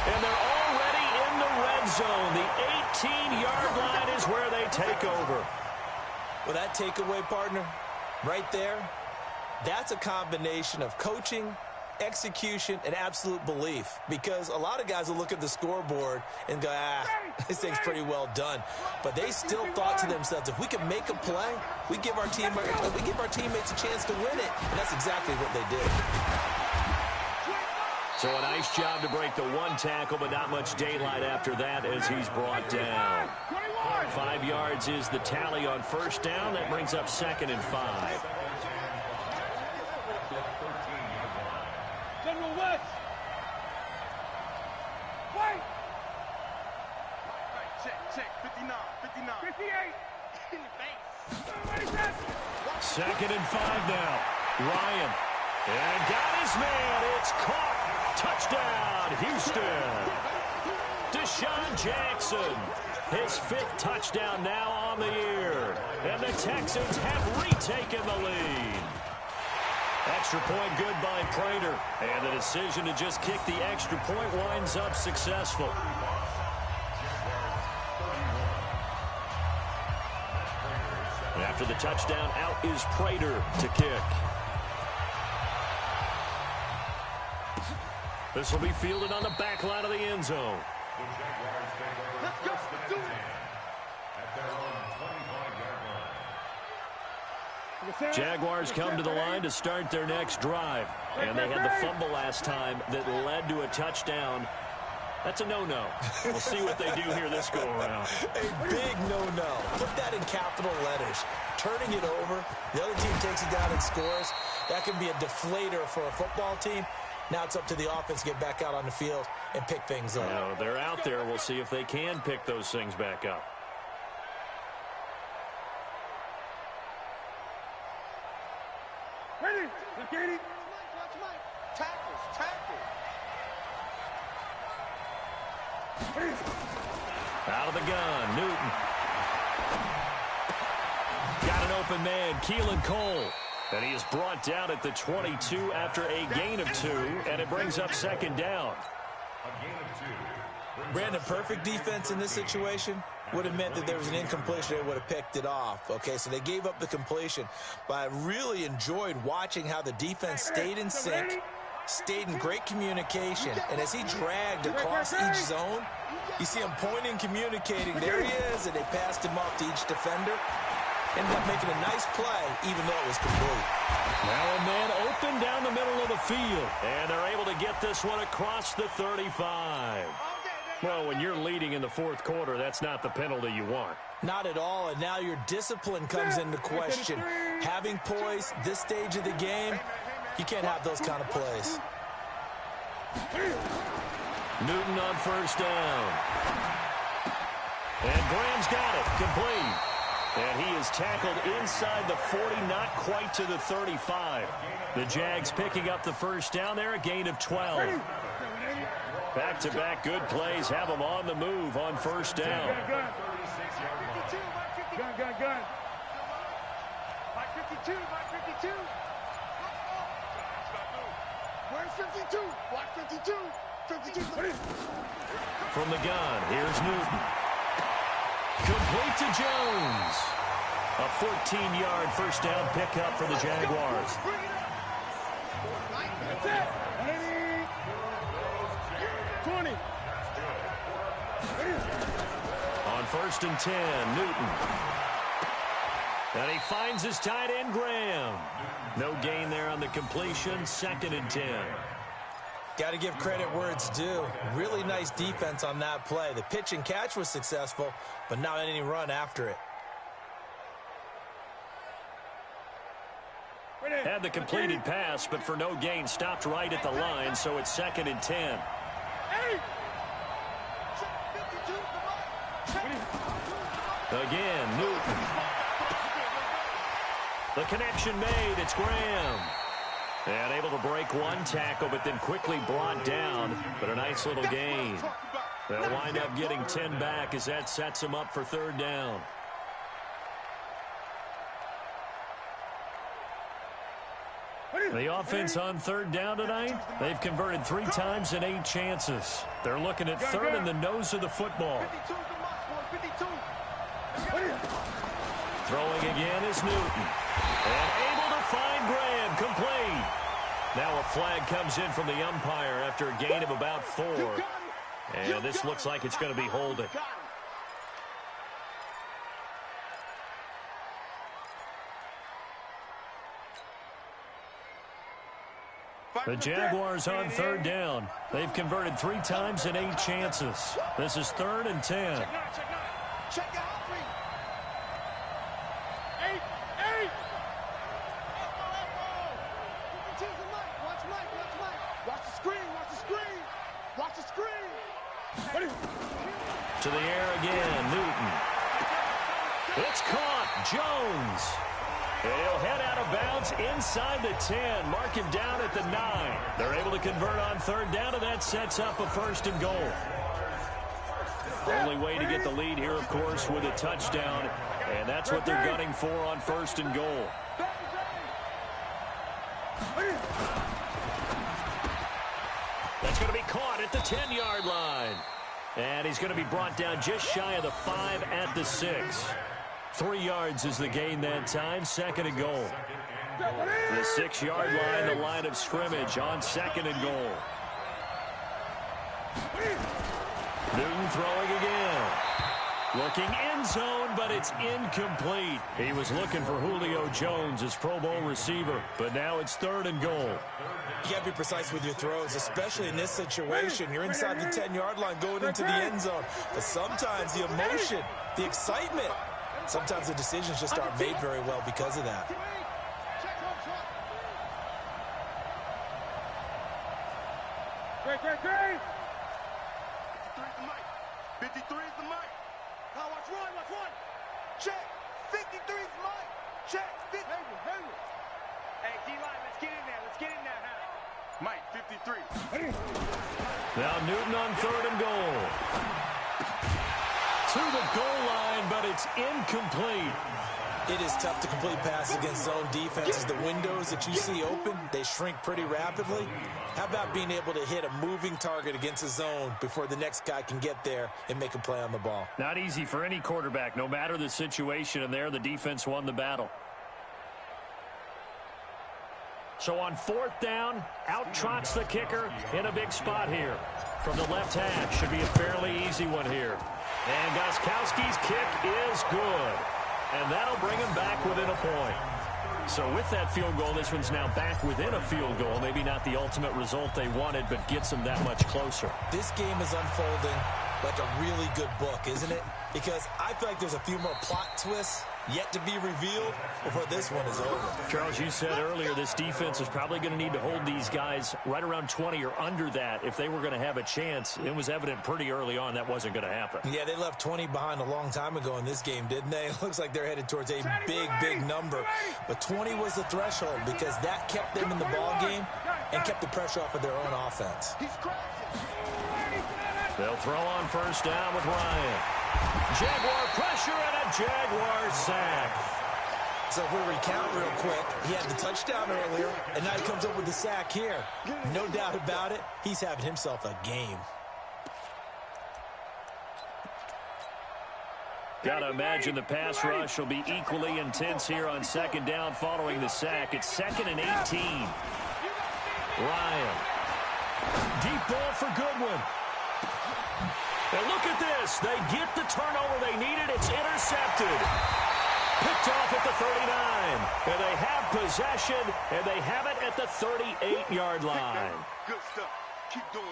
And they're already in the red zone. The 18-yard line is where they take over. Well, that takeaway, partner, right there, that's a combination of coaching, execution, and absolute belief. Because a lot of guys will look at the scoreboard and go, this thing's pretty well done. But they still thought to themselves, if we can make a play, we give our teammates a chance to win it. And that's exactly what they did. So a nice job to break the one tackle, but not much daylight after that as he's brought down. 5 yards is the tally on first down. That brings up second and 5. General West. Wait. Check. 59. 58. In the base. Second and 5 now. Ryan. And got his man. It's caught. Touchdown, Houston. Deshaun Jackson. His 5th touchdown now on the year. And the Texans have retaken the lead. Extra point good by Prater. And the decision to just kick the extra point winds up successful. And after the touchdown, out is Prater to kick. This will be fielded on the back line of the end zone. The Jaguars take over first and 10 at their own 25-yard line. Jaguars come to the line to start their next drive. And they had the fumble last time that led to a touchdown. That's a no-no. We'll see what they do here this go-around. A big no-no. Put that in capital letters. Turning it over, the other team takes it down and scores. That can be a deflator for a football team. Now it's up to the offense to get back out on the field and pick things up. Now, they're out there. We'll see if they can pick those things back up. Ready. Look at it. Watch Mike. Tackle. Out of the gun, Newton. Got an open man, Keelan Cole. And he is brought down at the 22 after a gain of 2, and it brings up second down. A gain of 2. Brandon, perfect defense in this situation. would have meant that there was an incompletion. They would have picked it off. Okay, so they gave up the completion. But I really enjoyed watching how the defense stayed in sync, stayed in great communication. And as he dragged across each zone, you see him pointing, communicating. There he is, and they passed him off to each defender. Ended up making a nice play, even though it was complete. Now a man open down the middle of the field. And they're able to get this one across the 35. Well, when you're leading in the fourth quarter, that's not the penalty you want. Not at all, and now your discipline comes into question. Having poise this stage of the game, you can't have those kind of plays. Newton on first down. And Graham's got it, complete. And he is tackled inside the 40, not quite to the 35. The Jags picking up the first down there, a gain of 12. Back-to-back good plays have them on the move on first down. Gun. Mike 52, Mike 52. Where's 52? Watch 52. 52. From the gun, here's Newton. Complete to Jones. A 14-yard first down pickup for the Jaguars. That's it. 20. On first and 10, Newton. And he finds his tight end, Graham. No gain there on the completion, second and 10. Got to give credit where it's due. Really nice defense on that play. The pitch and catch was successful, but not any run after it. Had the completed pass, but for no gain, stopped right at the line, so it's second and 10. Again, Newton. The connection made, it's Graham. And able to break one tackle, but then quickly brought down. But a nice little gain. They'll wind up getting 10 back as that sets them up for third down. The offense on third down tonight, they've converted 3 times in 8 chances. They're looking at third in the nose of the football. Throwing again is Newton. And able to find Graham, complete. Now a flag comes in from the umpire after a gain of about 4. And this looks like it's going to be holding. The Jaguars on third down. They've converted 3 times in 8 chances. This is third and 10. Check out. 8. Watch the screen. To the air again, Newton. It's caught, Jones. And he'll head out of bounds inside the 10. Mark him down at the 9. They're able to convert on third down, and that sets up a first and goal. Only way to get the lead here, of course, with a touchdown. And that's what they're gunning for on first and goal. That's going to be caught at the 10-yard line. And he's going to be brought down just shy of the 5 at the 6. 3 yards is the gain that time, second and goal. The 6-yard line, the line of scrimmage on second and goal. Newton throwing again. Looking end zone, but it's incomplete. He was looking for Julio Jones, his Pro Bowl receiver, but now it's third and goal. You got to be precise with your throws, especially in this situation. You're inside the 10-yard line going into the end zone. But sometimes the emotion, the excitement, sometimes the decisions just aren't made very well because of that. Great. 53 is the mic. Now watch one. Check. 53 is the mic. Check. Henry. Hey, D-line, let's get in there. Mike, 53. Now Newton on third and goal. To the goal line, but it's incomplete. It is tough to complete passes against zone defenses. The windows that you see open, they shrink pretty rapidly. How about being able to hit a moving target against a zone before the next guy can get there and make a play on the ball? Not easy for any quarterback, no matter the situation, and there the defense won the battle. So on 4th down, out trots the kicker in a big spot here. From the left hash, should be a fairly easy one here. And Gostkowski's kick is good. And that'll bring him back within a point. So with that field goal, this one's now back within a field goal. Maybe not the ultimate result they wanted, but gets them that much closer. This game is unfolding like a really good book, isn't it? Because I feel like there's a few more plot twists yet to be revealed before this one is over. Charles, you said earlier this defense is probably going to need to hold these guys right around 20 or under that if they were going to have a chance. It was evident pretty early on that wasn't going to happen. Yeah, they left 20 behind a long time ago in this game, didn't they? It looks like they're headed towards a big number. But 20 was the threshold because that kept them in the ball game and kept the pressure off of their own offense. They'll throw on 1st down with Ryan. Jaguar pressure and a Jaguar sack. So if we recount real quick, he had the touchdown earlier, and now he comes up with the sack here. No doubt about it, he's having himself a game. Gotta imagine the pass rush will be equally intense here on 2nd down following the sack. It's 2nd and 18. Ryan. Deep ball for Goodwin. And look at this. They get the turnover they needed. It's intercepted. Picked off at the 39. And they have possession, and they have it at the 38-yard line. Good stuff. Keep doing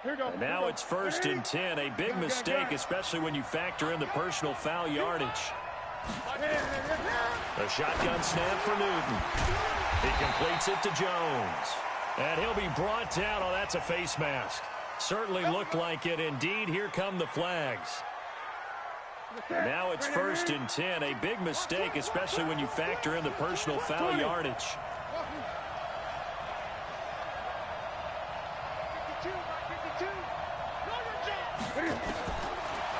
that. And now it's 1st and 10. A big mistake, especially when you factor in the personal foul yardage. A shotgun snap for Newton. He completes it to Jones. And he'll be brought down. Oh, that's a face mask. Certainly looked like it. Indeed, here come the flags. And now it's 1st and 10. A big mistake, especially when you factor in the personal foul yardage.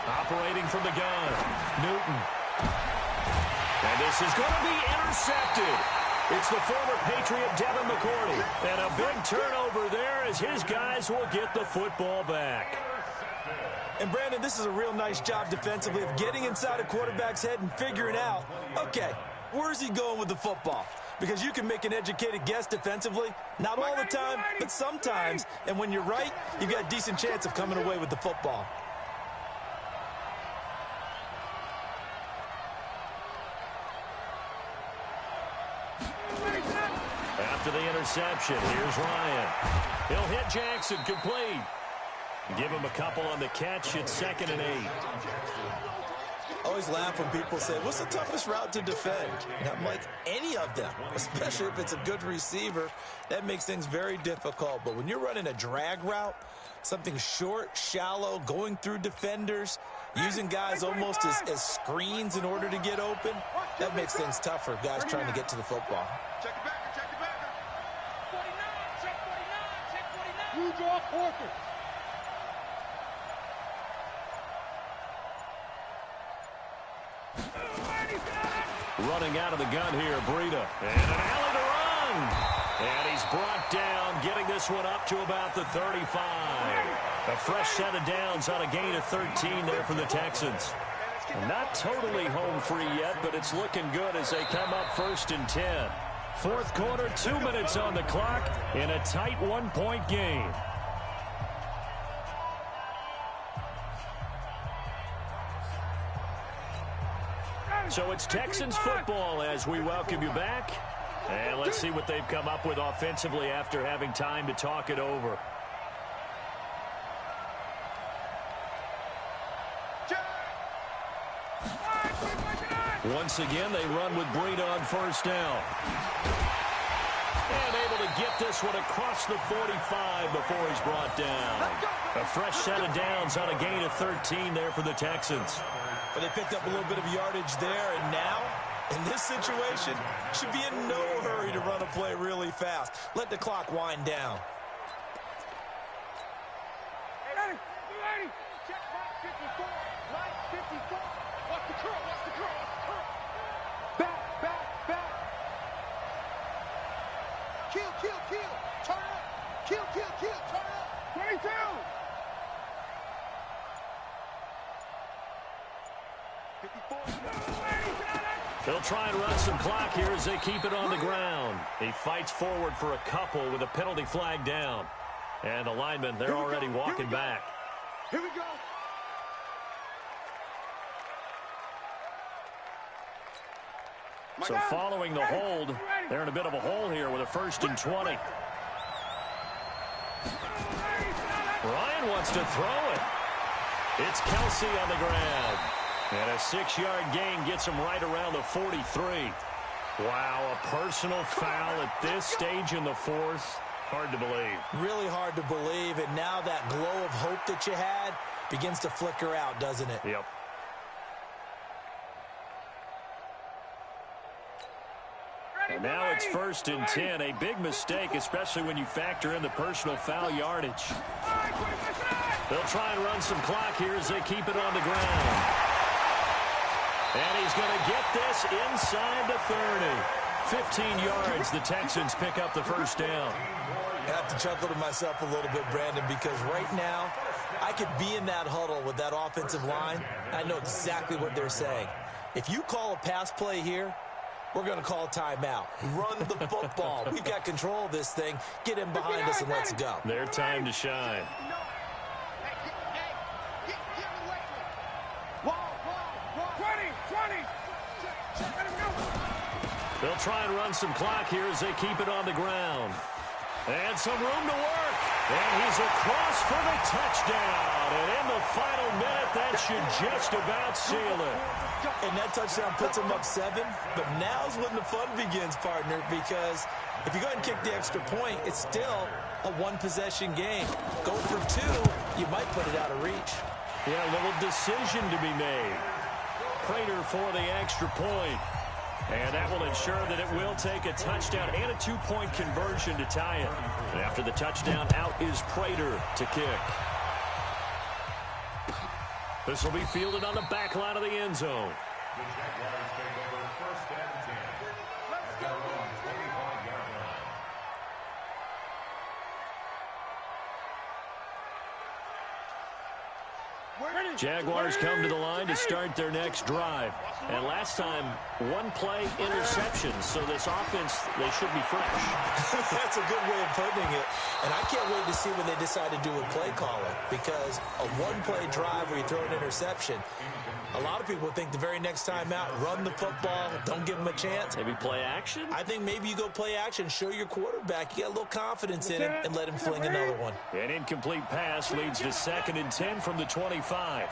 Operating from the gun, Newton. And this is going to be intercepted. It's the former Patriot Devin McCourty. And a big turnover there as his guys will get the football back. And Brandon, this is a real nice job defensively of getting inside a quarterback's head and figuring out, okay, where's he going with the football? Because you can make an educated guess defensively, not all the time, but sometimes. And when you're right, you've got a decent chance of coming away with the football. After the interception, here's Ryan. He'll hit Jackson, complete. Give him a couple on the catch. It's 2nd and 8. I always laugh when people say, what's the toughest route to defend? And I'm like, any of them, especially if it's a good receiver. That makes things very difficult. But when you're running a drag route, something short, shallow, going through defenders, using guys almost as screens in order to get open, that makes things tough for guys trying to get to the football. Check it back, check it back. 49, check 49, check 49. You draw Porter. Running out of the gun here, Breida. And an alley to run. And he's brought down, getting this one up to about the 35. A fresh set of downs on a gain of 13 there for the Texans. Not totally home free yet, but it's looking good as they come up 1st and 10. 4th quarter, 2 minutes on the clock in a tight 1-point game. So it's Texans football as we welcome you back. And let's see what they've come up with offensively after having time to talk it over. Once again, they run with Breida on 1st down. And able to get this one across the 45 before he's brought down. A fresh set of downs on a gain of 13 there for the Texans. But they picked up a little bit of yardage there, and now, in this situation, should be in no hurry to run a play really fast. Let the clock wind down. ready. Check Mike 54. Mike 54. Watch the curl. Watch the curl. Watch the curl. Back, back, back. Kill, kill, kill. Turn up. Kill, kill, kill. Turn up. 22. They'll try and run some clock here as they keep it on the ground. He fights forward for a couple with a penalty flag down. And the linemen, they're already walking back. Here we go. So following the hold, they're in a bit of a hole here with a 1st and 20. Ryan wants to throw it. It's Kelsey on the ground. And a 6-yard gain gets him right around the 43. Wow, a personal foul at this stage in the 4th. Hard to believe. Really hard to believe, and now that glow of hope that you had begins to flicker out, doesn't it? Yep. And now it's 1st and 10. A big mistake, especially when you factor in the personal foul yardage. They'll try and run some clock here as they keep it on the ground. And he's going to get this inside the 30. 15 yards, the Texans pick up the 1st down. I have to chuckle to myself a little bit, Brandon, because right now I could be in that huddle with that offensive line. I know exactly what they're saying. If you call a pass play here, we're going to call a timeout. Run the football. We've got control of this thing. Get in behind us and let's go. Their time to shine. They'll try and run some clock here as they keep it on the ground. And some room to work. And he's across for the touchdown. And in the final minute, that should just about seal it. And that touchdown puts him up 7. But now's when the fun begins, partner, because if you go ahead and kick the extra point, it's still a one-possession game. Go for 2, you might put it out of reach. Yeah, a little decision to be made. Prater for the extra point. And that will ensure that it will take a touchdown and a 2-point conversion to tie it. And after the touchdown, out is Prater to kick. This will be fielded on the back line of the end zone. The Jaguars take over 1st and 10. At their own 25-yard line. Jaguars come to the line to start their next drive. And last time, 1 play interception. So this offense, they should be fresh. That's a good way of putting it. And I can't wait to see when they decide to do a play calling, because a 1-play drive where you throw an interception, a lot of people think the very next time out, run the football, don't give them a chance. Maybe play action? I think maybe you go play action, show your quarterback you got a little confidence in him, and let him fling another one. An incomplete pass leads to 2nd and 10 from the 25.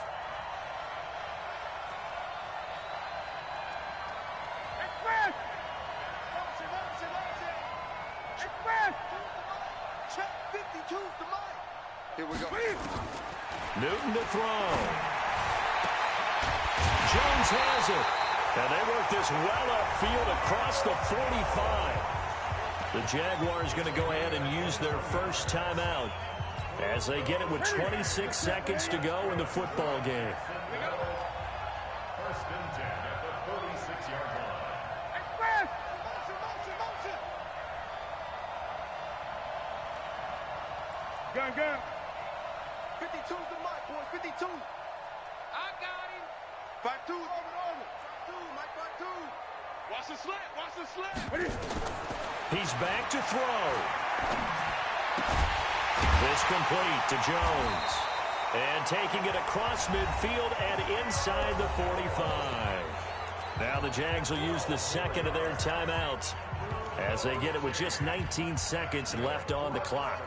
Here we go. Newton to throw. Jones has it. And they work this well upfield across the 45. The Jaguars going to go ahead and use their first timeout as they get it with 26 seconds to go in the football game. 1st and 10 at the 36-yard line. Gun. 52's the mic, boys. 52. I got him. 5-2. Over. 5-2, Mike 5-2. Watch the slant. Watch the slant. He's back to throw. This complete to Jones. And taking it across midfield and inside the 45. Now the Jags will use the 2nd of their timeouts as they get it with just 19 seconds left on the clock.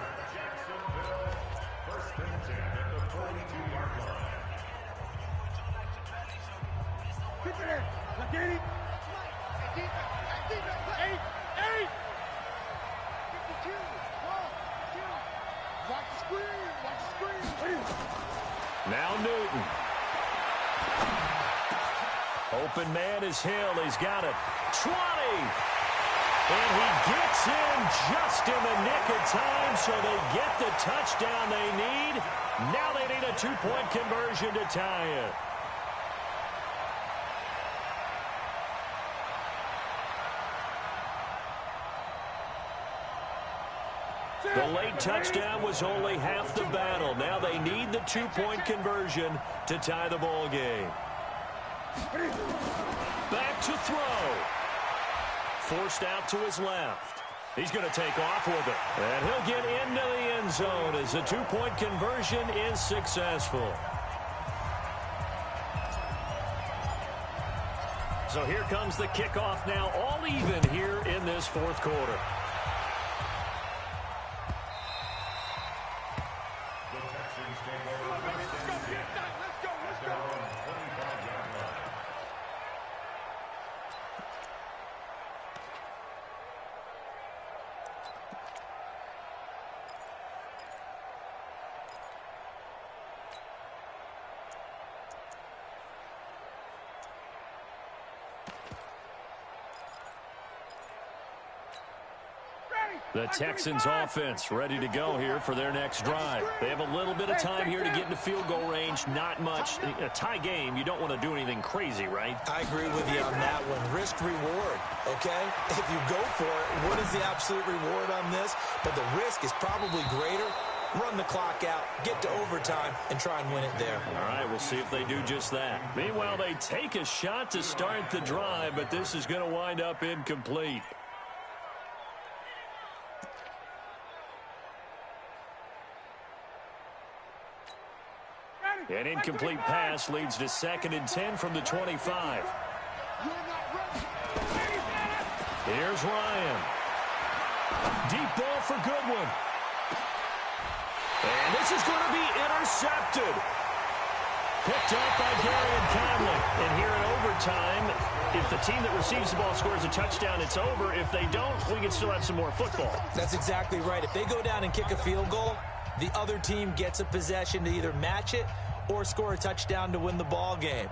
Now Newton. Open man is Hill. He's got it. 20. And he gets in just in the nick of time, so they get the touchdown they need. Now they need a two-point conversion to tie it. The late touchdown was only half the battle. Now they need the two-point conversion to tie the ball game. Back to throw. Forced out to his left. He's going to take off with it. And he'll get into the end zone as the two-point conversion is successful. So here comes the kickoff now, all even here in this fourth quarter. The Texans offense ready to go here for their next drive. They have a little bit of time here to get into field goal range. Not much. A tie game, you don't want to do anything crazy, right? I agree with you on that one. Risk reward, okay? If you go for it, what is the absolute reward on this? But the risk is probably greater. Run the clock out, get to overtime, and try and win it there. All right, we'll see if they do just that. Meanwhile, they take a shot to start the drive, but this is going to wind up incomplete. An incomplete pass leads to 2nd and 10 from the 25. Here's Ryan. Deep ball for Goodwin. And this is going to be intercepted. Picked up by Gary and Conley. And here in overtime, if the team that receives the ball scores a touchdown, it's over. If they don't, we can still have some more football. That's exactly right. If they go down and kick a field goal, the other team gets a possession to either match it or score a touchdown to win the ball game.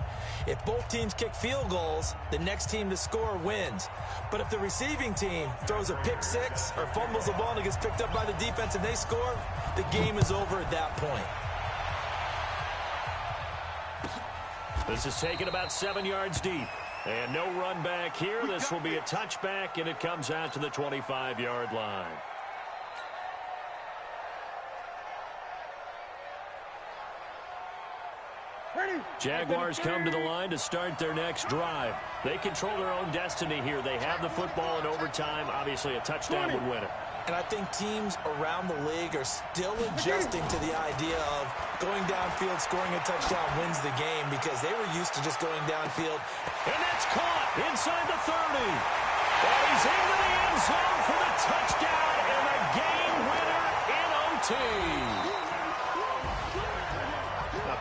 If both teams kick field goals, the next team to score wins. But if the receiving team throws a pick six or fumbles the ball and it gets picked up by the defense and they score, the game is over at that point. This is taken about 7 yards deep. And no run back here. This will be a touchback, and it comes out to the 25-yard line. Jaguars come to the line to start their next drive. They control their own destiny here. They have the football in overtime. Obviously, a touchdown would win it. And I think teams around the league are still adjusting to the idea of going downfield, scoring a touchdown wins the game because they were used to just going downfield. And that's caught inside the 30. And he's into the end zone for the touchdown and a game winner in OT.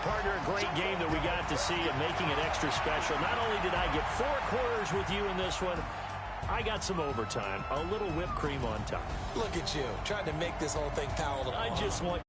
Partner, a great game that we got to see and making it extra special. Not only did I get 4 quarters with you in this one, I got some overtime, a little whipped cream on top. Look at you, trying to make this whole thing palatable. I just want